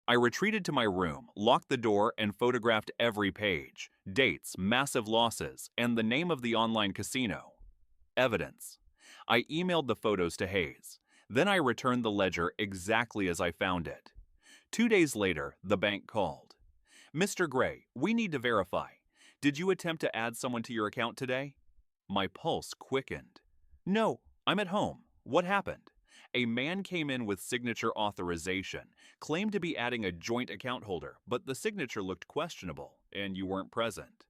I retreated to my room, locked the door, and photographed every page. Dates, massive losses, and the name of the online casino. Evidence. I emailed the photos to Hayes. Then I returned the ledger exactly as I found it. 2 days later, the bank called. "Mr. Gray, we need to verify. Did you attempt to add someone to your account today?" My pulse quickened. No, I'm at home. What happened? A man came in with signature authorization, claimed to be adding a joint account holder, but the signature looked questionable, and you weren't present.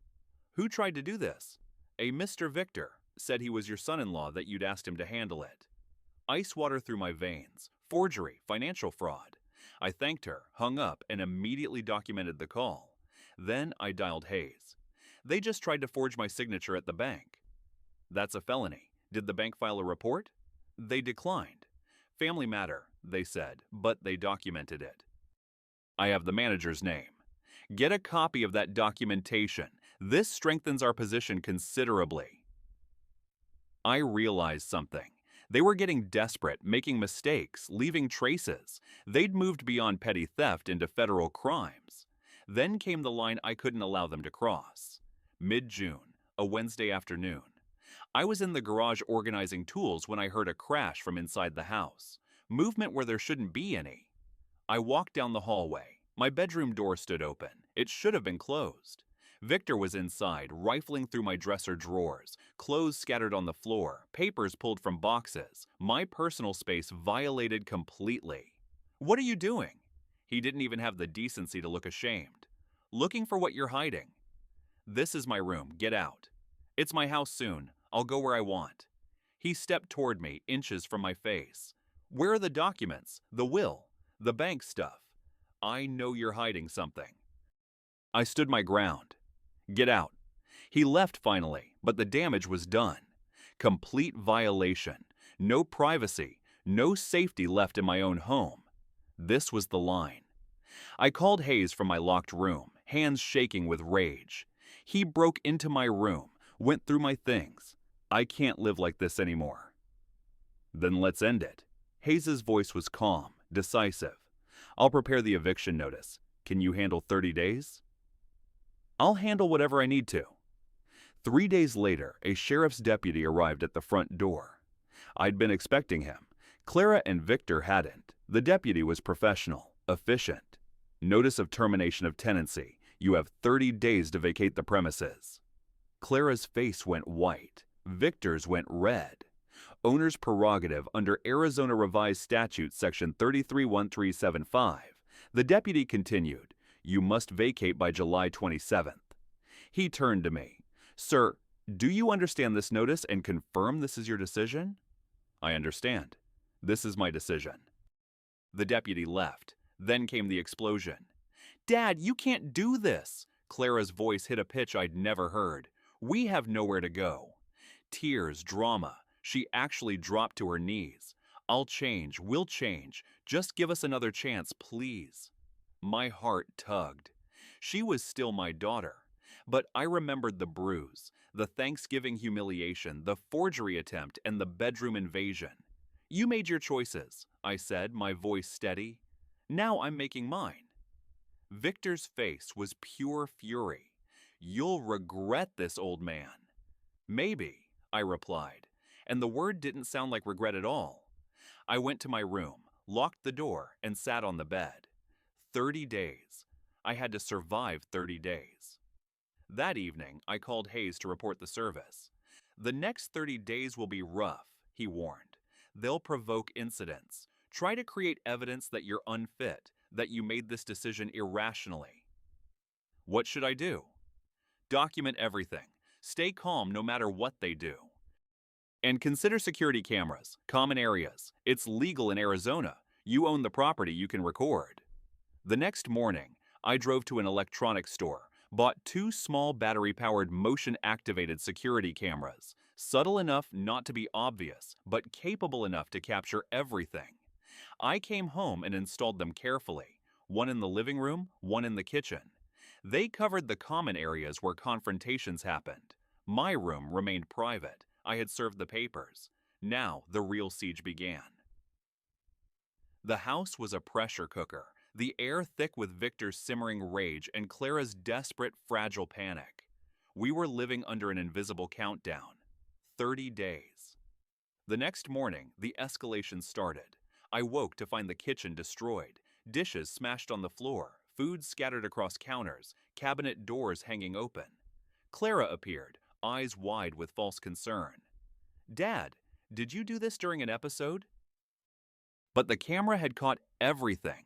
Who tried to do this? A Mr. Victor said he was your son-in-law that you'd asked him to handle it. Ice water through my veins. Forgery, financial fraud. I thanked her, hung up, and immediately documented the call. Then I dialed Hayes. They just tried to forge my signature at the bank. That's a felony. Did the bank file a report? They declined. Family matter, they said, but they documented it. I have the manager's name. Get a copy of that documentation. This strengthens our position considerably. I realized something. They were getting desperate, making mistakes, leaving traces. They'd moved beyond petty theft into federal crimes. Then came the line I couldn't allow them to cross. Mid-June, a Wednesday afternoon. I was in the garage organizing tools when I heard a crash from inside the house. Movement where there shouldn't be any. I walked down the hallway. My bedroom door stood open. It should have been closed. Victor was inside, rifling through my dresser drawers, clothes scattered on the floor, papers pulled from boxes, my personal space violated completely. What are you doing? He didn't even have the decency to look ashamed. Looking for what you're hiding. This is my room. Get out. It's my house soon. I'll go where I want. He stepped toward me, inches from my face. Where are the documents? The will? The bank stuff? I know you're hiding something. I stood my ground. Get out. He left finally, but the damage was done. Complete violation. No privacy. No safety left in my own home. This was the line. I called Hayes from my locked room, hands shaking with rage. He broke into my room, went through my things. I can't live like this anymore. Then let's end it. Hayes' voice was calm, decisive. I'll prepare the eviction notice. Can you handle 30 days? I'll handle whatever I need to. 3 days later, a sheriff's deputy arrived at the front door. I'd been expecting him. Clara and Victor hadn't. The deputy was professional, efficient. Notice of termination of tenancy. You have 30 days to vacate the premises. Clara's face went white. Victor's went red. Owner's prerogative under Arizona Revised Statute Section 331375. The deputy continued, you must vacate by July 27th. He turned to me. Sir, do you understand this notice and confirm this is your decision? I understand. This is my decision. The deputy left. Then came the explosion. Dad, you can't do this. Clara's voice hit a pitch I'd never heard. We have nowhere to go. Tears, drama. She actually dropped to her knees. I'll change. We'll change. Just give us another chance, please. My heart tugged. She was still my daughter. But I remembered the bruise, the Thanksgiving humiliation, the forgery attempt, and the bedroom invasion. You made your choices, I said, my voice steady. Now I'm making mine. Victor's face was pure fury. You'll regret this, old man. Maybe, I replied, and the word didn't sound like regret at all. I went to my room, locked the door, and sat on the bed. 30 days. I had to survive 30 days. That evening, I called Hayes to report the service. The next 30 days will be rough, he warned. They'll provoke incidents. Try to create evidence that you're unfit, that you made this decision irrationally. What should I do? Document everything. Stay calm no matter what they do. And consider security cameras, common areas. It's legal in Arizona. You own the property, you can record. The next morning, I drove to an electronics store, bought 2 small battery-powered motion-activated security cameras, subtle enough not to be obvious, but capable enough to capture everything. I came home and installed them carefully, one in the living room, one in the kitchen. They covered the common areas where confrontations happened. My room remained private. I had served the papers. Now the real siege began. The house was a pressure cooker, the air thick with Victor's simmering rage and Clara's desperate, fragile panic. We were living under an invisible countdown. 30 days. The next morning, the escalation started. I woke to find the kitchen destroyed, dishes smashed on the floor, food scattered across counters, cabinet doors hanging open. Clara appeared, eyes wide with false concern. "Dad, did you do this during an episode?" But the camera had caught everything.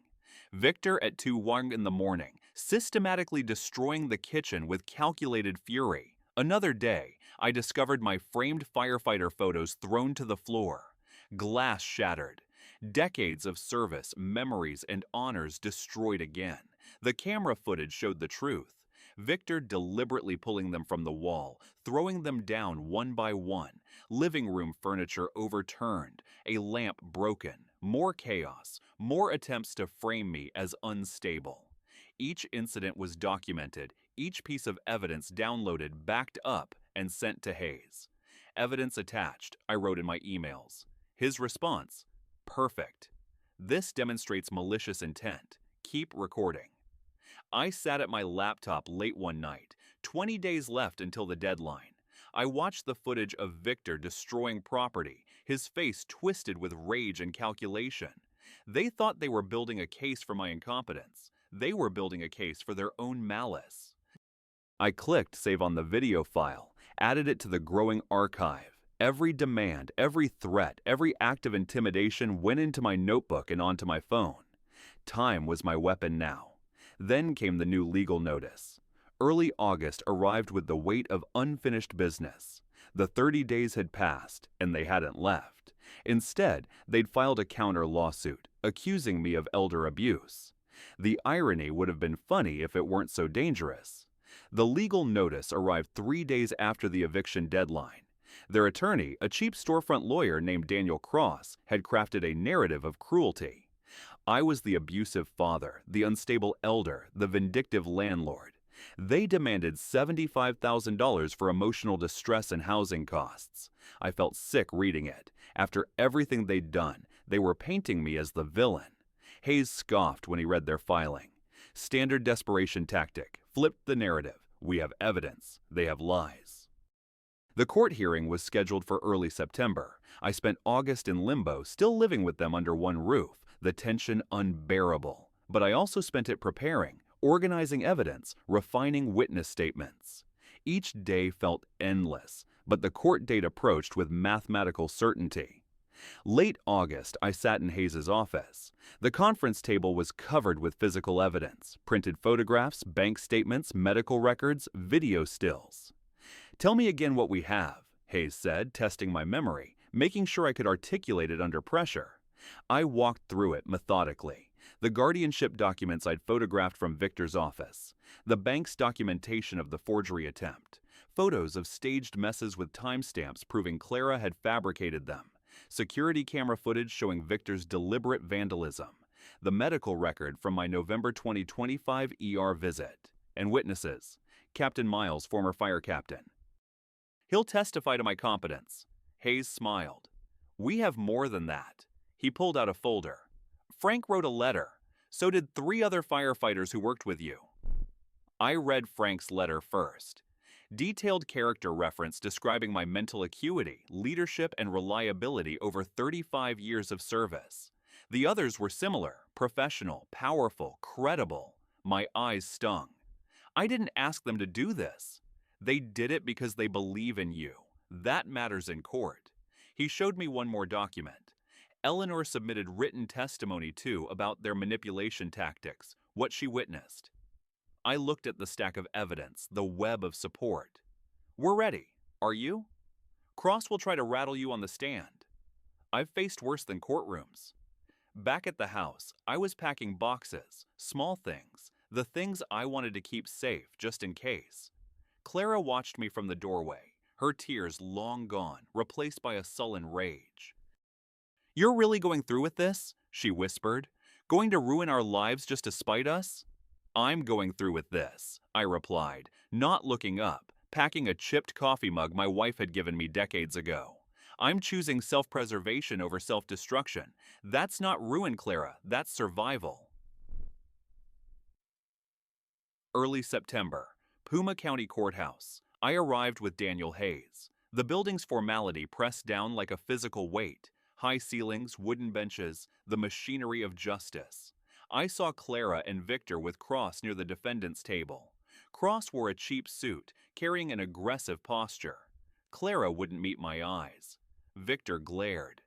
Victor at 2:01 in the morning, systematically destroying the kitchen with calculated fury. Another day, I discovered my framed firefighter photos thrown to the floor. Glass shattered. Decades of service, memories, and honors destroyed again. The camera footage showed the truth. Victor deliberately pulling them from the wall, throwing them down one by one, living room furniture overturned, a lamp broken, more chaos, more attempts to frame me as unstable. Each incident was documented, each piece of evidence downloaded, backed up, and sent to Hayes. "Evidence attached," I wrote in my emails. His response: "Perfect. This demonstrates malicious intent. Keep recording." I sat at my laptop late one night, 20 days left until the deadline. I watched the footage of Victor destroying property, his face twisted with rage and calculation. They thought they were building a case for my incompetence. They were building a case for their own malice. I clicked save on the video file, added it to the growing archive. Every demand, every threat, every act of intimidation went into my notebook and onto my phone. Time was my weapon now. Then came the new legal notice. Early August arrived with the weight of unfinished business. The 30 days had passed, and they hadn't left. Instead, they'd filed a counter lawsuit, accusing me of elder abuse. The irony would have been funny if it weren't so dangerous. The legal notice arrived 3 days after the eviction deadline. Their attorney, a cheap storefront lawyer named Daniel Cross, had crafted a narrative of cruelty. I was the abusive father, the unstable elder, the vindictive landlord. They demanded $75,000 for emotional distress and housing costs. I felt sick reading it. After everything they'd done, they were painting me as the villain. Hayes scoffed when he read their filing. Standard desperation tactic. Flipped the narrative. We have evidence. They have lies. The court hearing was scheduled for early September. I spent August in limbo, still living with them under one roof, the tension unbearable. But I also spent it preparing, organizing evidence, refining witness statements. Each day felt endless, but the court date approached with mathematical certainty. Late August, I sat in Hayes' office. The conference table was covered with physical evidence, printed photographs, bank statements, medical records, video stills. "Tell me again what we have," Hayes said, testing my memory, making sure I could articulate it under pressure. I walked through it methodically. The guardianship documents I'd photographed from Victor's office, the bank's documentation of the forgery attempt, photos of staged messes with timestamps proving Clara had fabricated them, security camera footage showing Victor's deliberate vandalism, the medical record from my November 2025 ER visit, and witnesses: Captain Miles, former fire captain. "He'll testify to my competence." Hayes smiled. "We have more than that." He pulled out a folder. "Frank wrote a letter. So did 3 other firefighters who worked with you." I read Frank's letter first. Detailed character reference describing my mental acuity, leadership, and reliability over 35 years of service. The others were similar: professional, powerful, credible. My eyes stung. I didn't ask them to do this. They did it because they believe in you. That matters in court. He showed me one more document. Eleanor submitted written testimony too about their manipulation tactics, what she witnessed. I looked at the stack of evidence, the web of support. "We're ready. Are you? Cross will try to rattle you on the stand." I've faced worse than courtrooms. Back at the house, I was packing boxes, small things, the things I wanted to keep safe just in case. Clara watched me from the doorway, her tears long gone, replaced by a sullen rage. "You're really going through with this?" she whispered. "Going to ruin our lives just to spite us?" "I'm going through with this," I replied, not looking up, packing a chipped coffee mug my wife had given me decades ago. "I'm choosing self-preservation over self-destruction. That's not ruin, Clara. That's survival." Early September, Puma County Courthouse. I arrived with Daniel Hayes. The building's formality pressed down like a physical weight. High ceilings, wooden benches, the machinery of justice. I saw Clara and Victor with Cross near the defendant's table. Cross wore a cheap suit, carrying an aggressive posture. Clara wouldn't meet my eyes. Victor glared.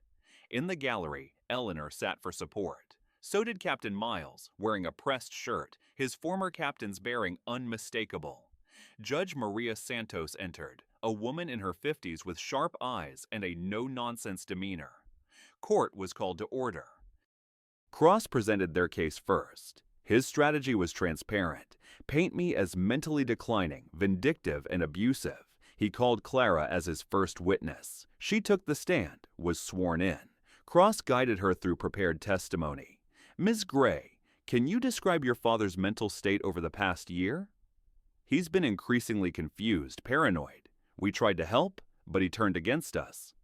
In the gallery, Eleanor sat for support. So did Captain Miles, wearing a pressed shirt, his former captain's bearing unmistakable. Judge Maria Santos entered, a woman in her 50s with sharp eyes and a no-nonsense demeanor. Court was called to order. Cross presented their case first. His strategy was transparent. Paint me as mentally declining, vindictive, and abusive. He called Clara as his first witness. She took the stand, was sworn in. Cross guided her through prepared testimony. Ms. Gray, can you describe your father's mental state over the past year? He's been increasingly confused, paranoid. We tried to help, but he turned against us.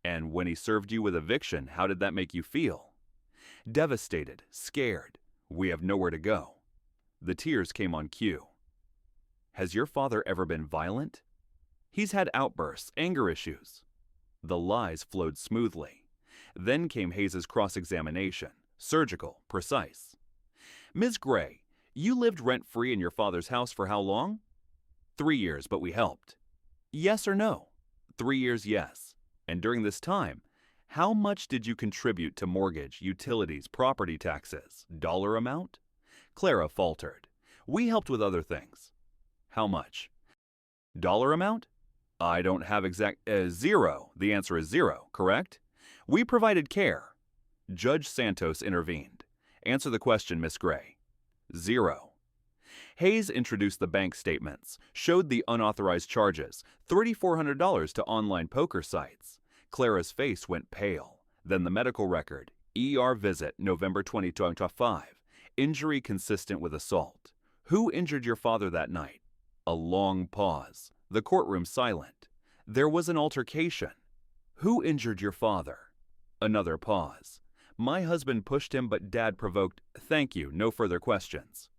And when he served you with eviction, how did that make you feel? Devastated, scared. We have nowhere to go. The tears came on cue. Has your father ever been violent? He's had outbursts, anger issues. The lies flowed smoothly. Then came Hayes' cross-examination, surgical, precise. Ms. Gray, you lived rent-free in your father's house for how long? 3 years, but we helped. Yes or no? 3 years, yes. And during this time, how much did you contribute to mortgage, utilities, property taxes? Dollar amount? Clara faltered. We helped with other things. How much? Dollar amount? I don't have exact... zero. The answer is zero, correct? We provided care. Judge Santos intervened. Answer the question, Miss Gray. Zero. Hayes introduced the bank statements, showed the unauthorized charges, $3,400 to online poker sites. Clara's face went pale. Then the medical record, ER visit, November 2025. Injury consistent with assault. Who injured your father that night? A long pause. The courtroom silent. There was an altercation. Who injured your father? Another pause. My husband pushed him, but Dad provoked. Thank you, no further questions.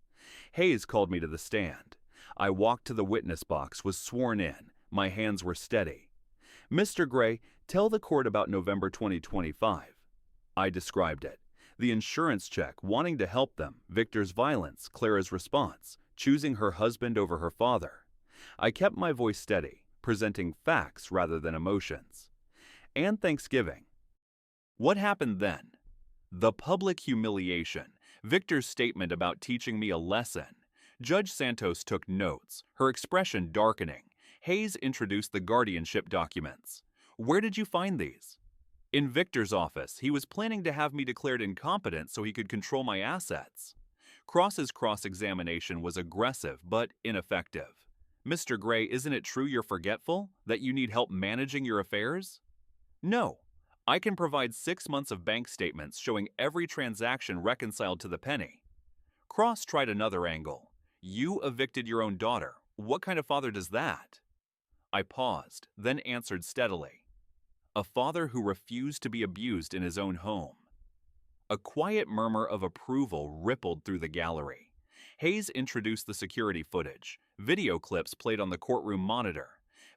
Hayes called me to the stand. I walked to the witness box, was sworn in. My hands were steady. Mr. Gray, tell the court about November 2025. I described it. The insurance check, wanting to help them, Victor's violence, Clara's response, choosing her husband over her father. I kept my voice steady, presenting facts rather than emotions. And Thanksgiving. What happened then? The public humiliation, Victor's statement about teaching me a lesson. Judge Santos took notes, her expression darkening. Hayes introduced the guardianship documents. Where did you find these? In Victor's office. He was planning to have me declared incompetent so he could control my assets. Cross's cross-examination was aggressive but ineffective. Mr. Gray, isn't it true you're forgetful? That you need help managing your affairs? No. I can provide 6 months of bank statements showing every transaction reconciled to the penny. Cross tried another angle. You evicted your own daughter. What kind of father does that? I paused, then answered steadily. A father who refused to be abused in his own home. A quiet murmur of approval rippled through the gallery. Hayes introduced the security footage. Video clips played on the courtroom monitor.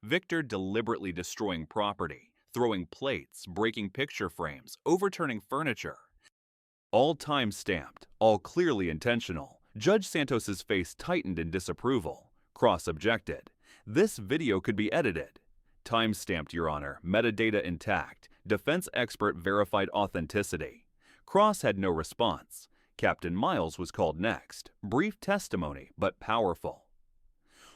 Victor deliberately destroying property, throwing plates, breaking picture frames, overturning furniture. All time-stamped, all clearly intentional. Judge Santos's face tightened in disapproval. Cross objected. This video could be edited. Time-stamped, Your Honor, metadata intact. Defense expert verified authenticity. Cross had no response. Captain Miles was called next. Brief testimony, but powerful.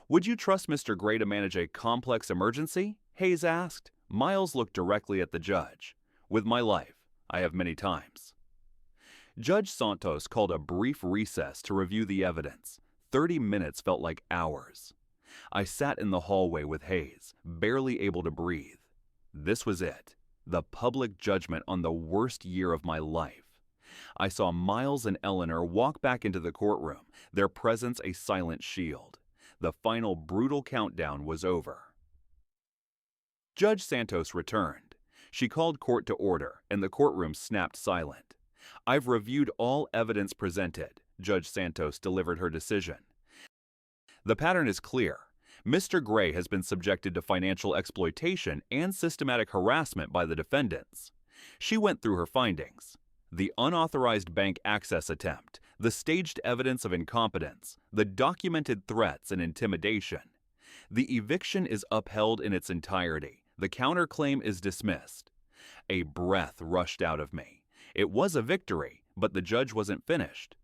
Would you trust Mr. Gray to manage a complex emergency? Hayes asked. Miles looked directly at the judge. With my life, I have many times. Judge Santos called a brief recess to review the evidence. 30 minutes felt like hours. I sat in the hallway with Hayes, barely able to breathe. This was it, the public judgment on the worst year of my life. I saw Miles and Eleanor walk back into the courtroom, their presence a silent shield. The final brutal countdown was over. Judge Santos returned. She called court to order, and the courtroom snapped silent. I've reviewed all evidence presented, Judge Santos delivered her decision. The pattern is clear. Mr. Gray has been subjected to financial exploitation and systematic harassment by the defendants. She went through her findings. The unauthorized bank access attempt, The staged evidence of incompetence, the documented threats and intimidation. The eviction is upheld in its entirety. The counterclaim is dismissed. A breath rushed out of me. It was a victory, but the judge wasn't finished.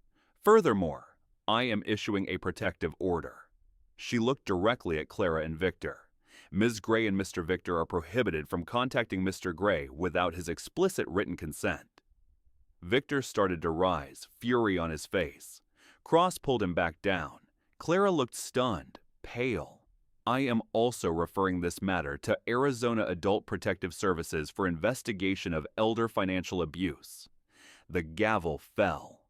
Furthermore, I am issuing a protective order. She looked directly at Clara and Victor. Ms. Gray and Mr. Victor are prohibited from contacting Mr. Gray without his explicit written consent. Victor started to rise, fury on his face. Cross pulled him back down. Clara looked stunned, pale. I am also referring this matter to Arizona Adult Protective Services for investigation of elder financial abuse. The gavel fell.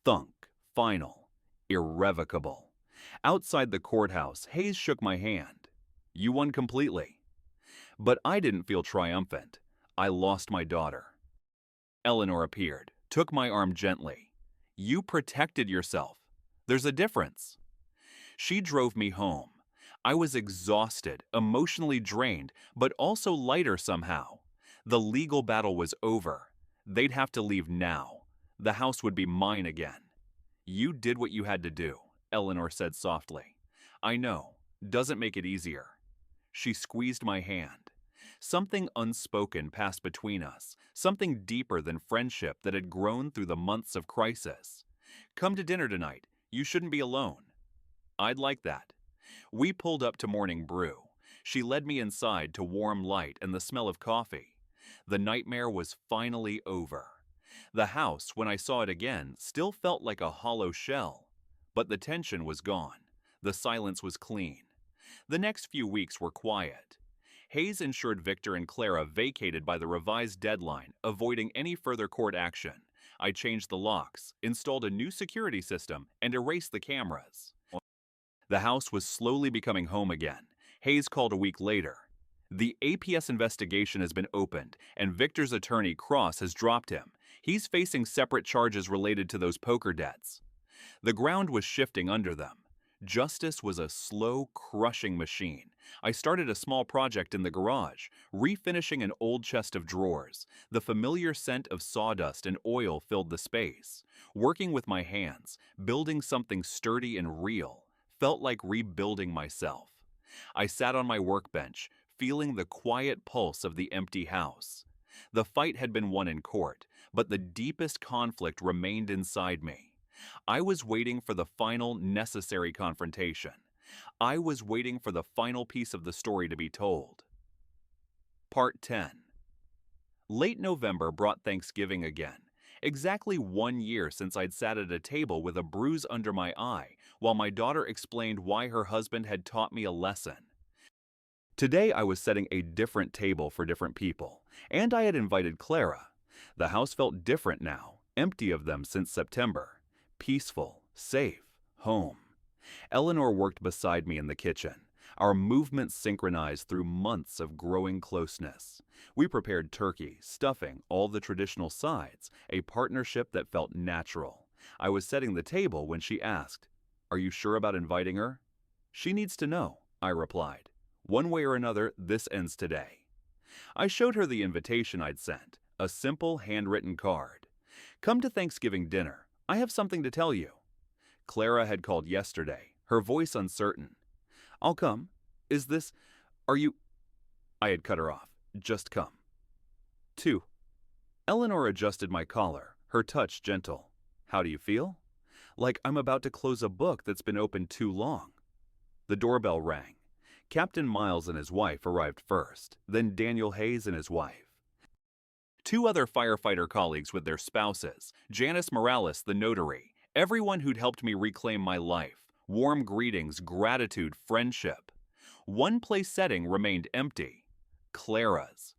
Thunk. Final. Irrevocable. Outside the courthouse, Hayes shook my hand. You won completely. But I didn't feel triumphant. I lost my daughter. Eleanor appeared, took my arm gently. You protected yourself. There's a difference. She drove me home. I was exhausted, emotionally drained, but also lighter somehow. The legal battle was over. They'd have to leave now. The house would be mine again. You did what you had to do, Eleanor said softly. I know. Doesn't make it easier. She squeezed my hand. Something unspoken passed between us, something deeper than friendship that had grown through the months of crisis. Come to dinner tonight. You shouldn't be alone. I'd like that. We pulled up to Morning Brew. She led me inside to warm light and the smell of coffee. The nightmare was finally over. The house, when I saw it again, still felt like a hollow shell. But the tension was gone. The silence was clean. The next few weeks were quiet. Hayes ensured Victor and Clara vacated by the revised deadline, avoiding any further court action. I changed the locks, installed a new security system, and erased the cameras. The house was slowly becoming home again. Hayes called a week later. The APS investigation has been opened, and Victor's attorney, Cross, has dropped him. He's facing separate charges related to those poker debts. The ground was shifting under them. Justice was a slow, crushing machine. I started a small project in the garage, refinishing an old chest of drawers. The familiar scent of sawdust and oil filled the space. Working with my hands, building something sturdy and real, felt like rebuilding myself. I sat on my workbench, feeling the quiet pulse of the empty house. The fight had been won in court, but the deepest conflict remained inside me. I was waiting for the final, necessary confrontation. I was waiting for the final piece of the story to be told. Part 10. Late November brought Thanksgiving again. Exactly 1 year since I'd sat at a table with a bruise under my eye while my daughter explained why her husband had taught me a lesson. Today I was setting a different table for different people, and I had invited Clara. The house felt different now, empty of them since September. Peaceful, safe, home. Eleanor worked beside me in the kitchen. Our movements synchronized through months of growing closeness. We prepared turkey, stuffing, all the traditional sides, a partnership that felt natural. I was setting the table when she asked, "Are you sure about inviting her?" "She needs to know," I replied. "One way or another, this ends today." I showed her the invitation I'd sent, a simple handwritten card. "Come to Thanksgiving dinner. I have something to tell you." Clara had called yesterday, her voice uncertain. "I'll come. Are you—" I had cut her off. "Just come." 2. Eleanor adjusted my collar, her touch gentle. "How do you feel?" "Like I'm about to close a book that's been open too long." The doorbell rang. Captain Miles and his wife arrived first, then Daniel Hayes and his wife. 2 other firefighter colleagues with their spouses, Janice Morales, the notary, everyone who'd helped me reclaim my life, warm greetings, gratitude, friendship. One place setting remained empty, Clara's.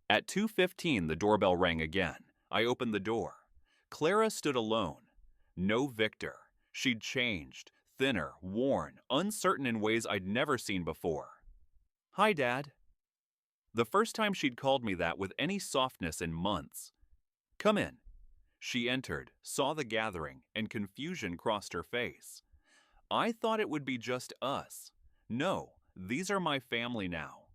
At 2:15, the doorbell rang again. I opened the door. Clara stood alone. No Victor. She'd changed, thinner, worn, uncertain in ways I'd never seen before. "Hi, Dad." The first time she'd called me that with any softness in months. "Come in." She entered, saw the gathering, and confusion crossed her face. "I thought it would be just us." "No, these are my family now."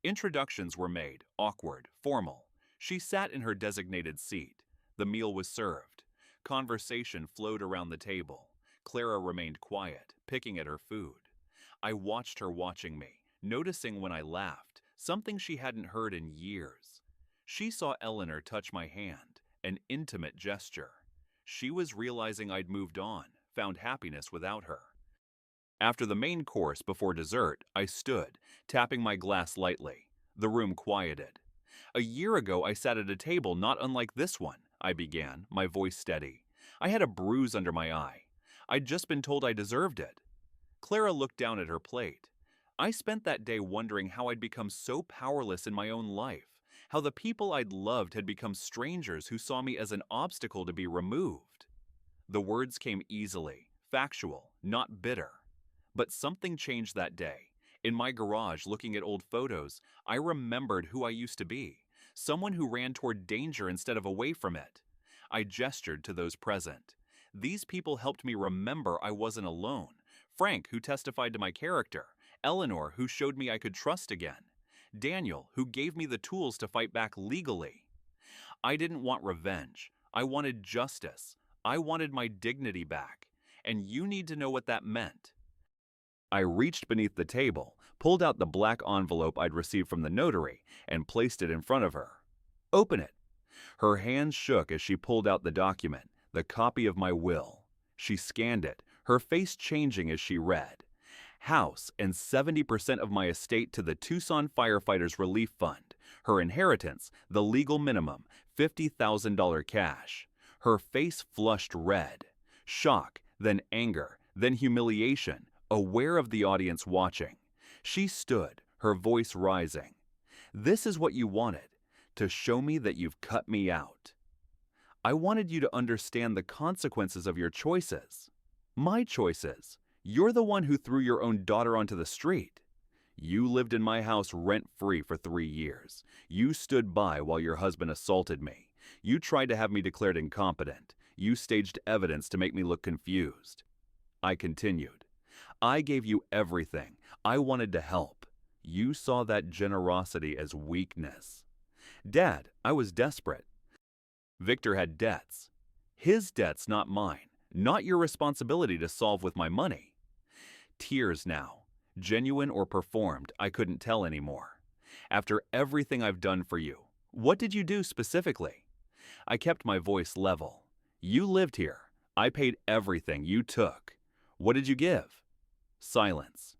Introductions were made, awkward, formal. She sat in her designated seat. The meal was served. Conversation flowed around the table. Clara remained quiet, picking at her food. I watched her watching me, noticing when I laughed, something she hadn't heard in years. She saw Eleanor touch my hand, an intimate gesture. She was realizing I'd moved on, found happiness without her. After the main course before dessert, I stood, tapping my glass lightly. The room quieted. A year ago, I sat at a table not unlike this one, I began, my voice steady. I had a bruise under my eye. I'd just been told I deserved it. Clara looked down at her plate. I spent that day wondering how I'd become so powerless in my own life, how the people I'd loved had become strangers who saw me as an obstacle to be removed. The words came easily, factual, not bitter. But something changed that day. In my garage, looking at old photos, I remembered who I used to be, someone who ran toward danger instead of away from it. I gestured to those present. These people helped me remember I wasn't alone. Frank, who testified to my character. Eleanor, who showed me I could trust again. Daniel, who gave me the tools to fight back legally. I didn't want revenge. I wanted justice. I wanted my dignity back. And you need to know what that meant. I reached beneath the table, pulled out the black envelope I'd received from the notary, and placed it in front of her. Open it. Her hands shook as she pulled out the document, the copy of my will. She scanned it, her face changing as she read. House and 70% of my estate to the Tucson Firefighters Relief Fund. Her inheritance, the legal minimum, $50,000 cash. Her face flushed red. Shock, then anger, then humiliation, aware of the audience watching. She stood, her voice rising. This is what you wanted, to show me that you've cut me out. I wanted you to understand the consequences of your choices. My choices. You're the one who threw your own daughter onto the street. You lived in my house rent-free for 3 years. You stood by while your husband assaulted me. You tried to have me declared incompetent. You staged evidence to make me look confused. I continued. I gave you everything. I wanted to help. You saw that generosity as weakness. Dad, I was desperate. Victor had debts. His debts, not mine. Not your responsibility to solve with my money. Tears now. Genuine or performed, I couldn't tell anymore. After everything I've done for you, what did you do specifically? I kept my voice level. You lived here. I paid everything you took. What did you give? Silence.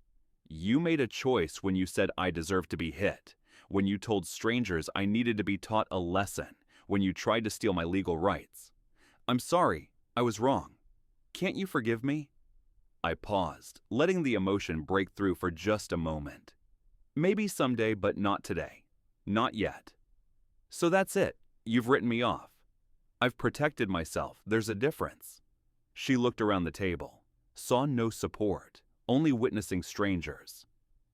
You made a choice when you said I deserved to be hit, when you told strangers I needed to be taught a lesson, when you tried to steal my legal rights. I'm sorry, I was wrong. Can't you forgive me? I paused, letting the emotion break through for just a moment. Maybe someday, but not today. Not yet. So that's it. You've written me off. I've protected myself. There's a difference. She looked around the table, saw no support, only witnessing strangers.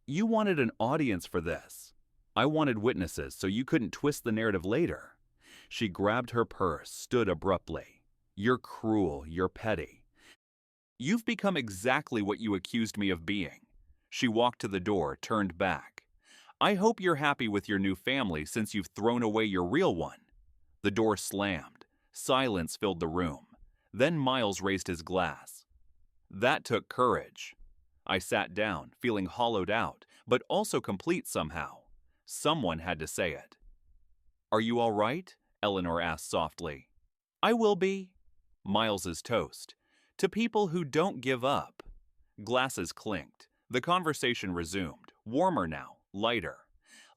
You wanted an audience for this. I wanted witnesses so you couldn't twist the narrative later. She grabbed her purse, stood abruptly. You're cruel, you're petty. You've become exactly what you accused me of being. She walked to the door, turned back. I hope you're happy with your new family since you've thrown away your real one. The door slammed. Silence filled the room. Then Miles raised his glass. That took courage. I sat down, feeling hollowed out, but also complete somehow. Someone had to say it. Are you all right? Eleanor asked softly. I will be. Miles's toast. To people who don't give up. Glasses clinked. The conversation resumed, warmer now, lighter.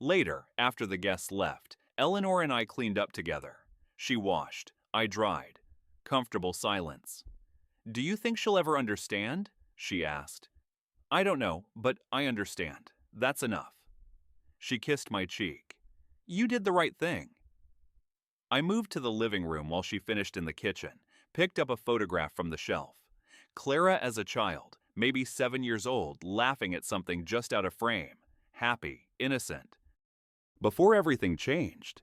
Later, after the guests left, Eleanor and I cleaned up together. She washed. I dried. Comfortable silence. Do you think she'll ever understand? She asked. I don't know, but I understand. That's enough. She kissed my cheek. You did the right thing. I moved to the living room while she finished in the kitchen, picked up a photograph from the shelf. Clara as a child, maybe 7 years old, laughing at something just out of frame, happy, innocent. Before everything changed,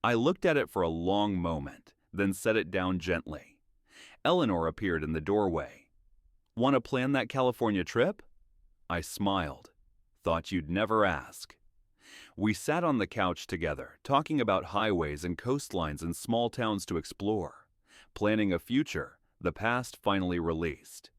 I looked at it for a long moment, then set it down gently. Eleanor appeared in the doorway. Want to plan that California trip? I smiled. Thought you'd never ask. We sat on the couch together, talking about highways and coastlines and small towns to explore. Planning a future, the past finally released.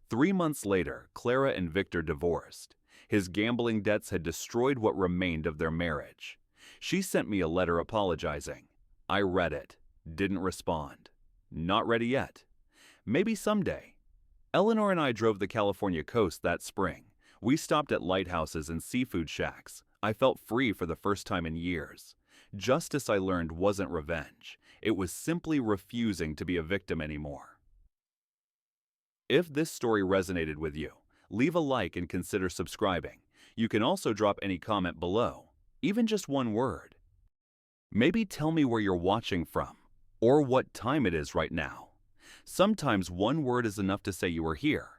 3 months later, Clara and Victor divorced. His gambling debts had destroyed what remained of their marriage. She sent me a letter apologizing. I read it. Didn't respond. Not ready yet. Maybe someday. Eleanor and I drove the California coast that spring. We stopped at lighthouses and seafood shacks. I felt free for the first time in years. Justice, I learned, wasn't revenge. It was simply refusing to be a victim anymore. If this story resonated with you, leave a like and consider subscribing. You can also drop any comment below, even just one word. Maybe tell me where you're watching from, or what time it is right now. Sometimes one word is enough to say you are here.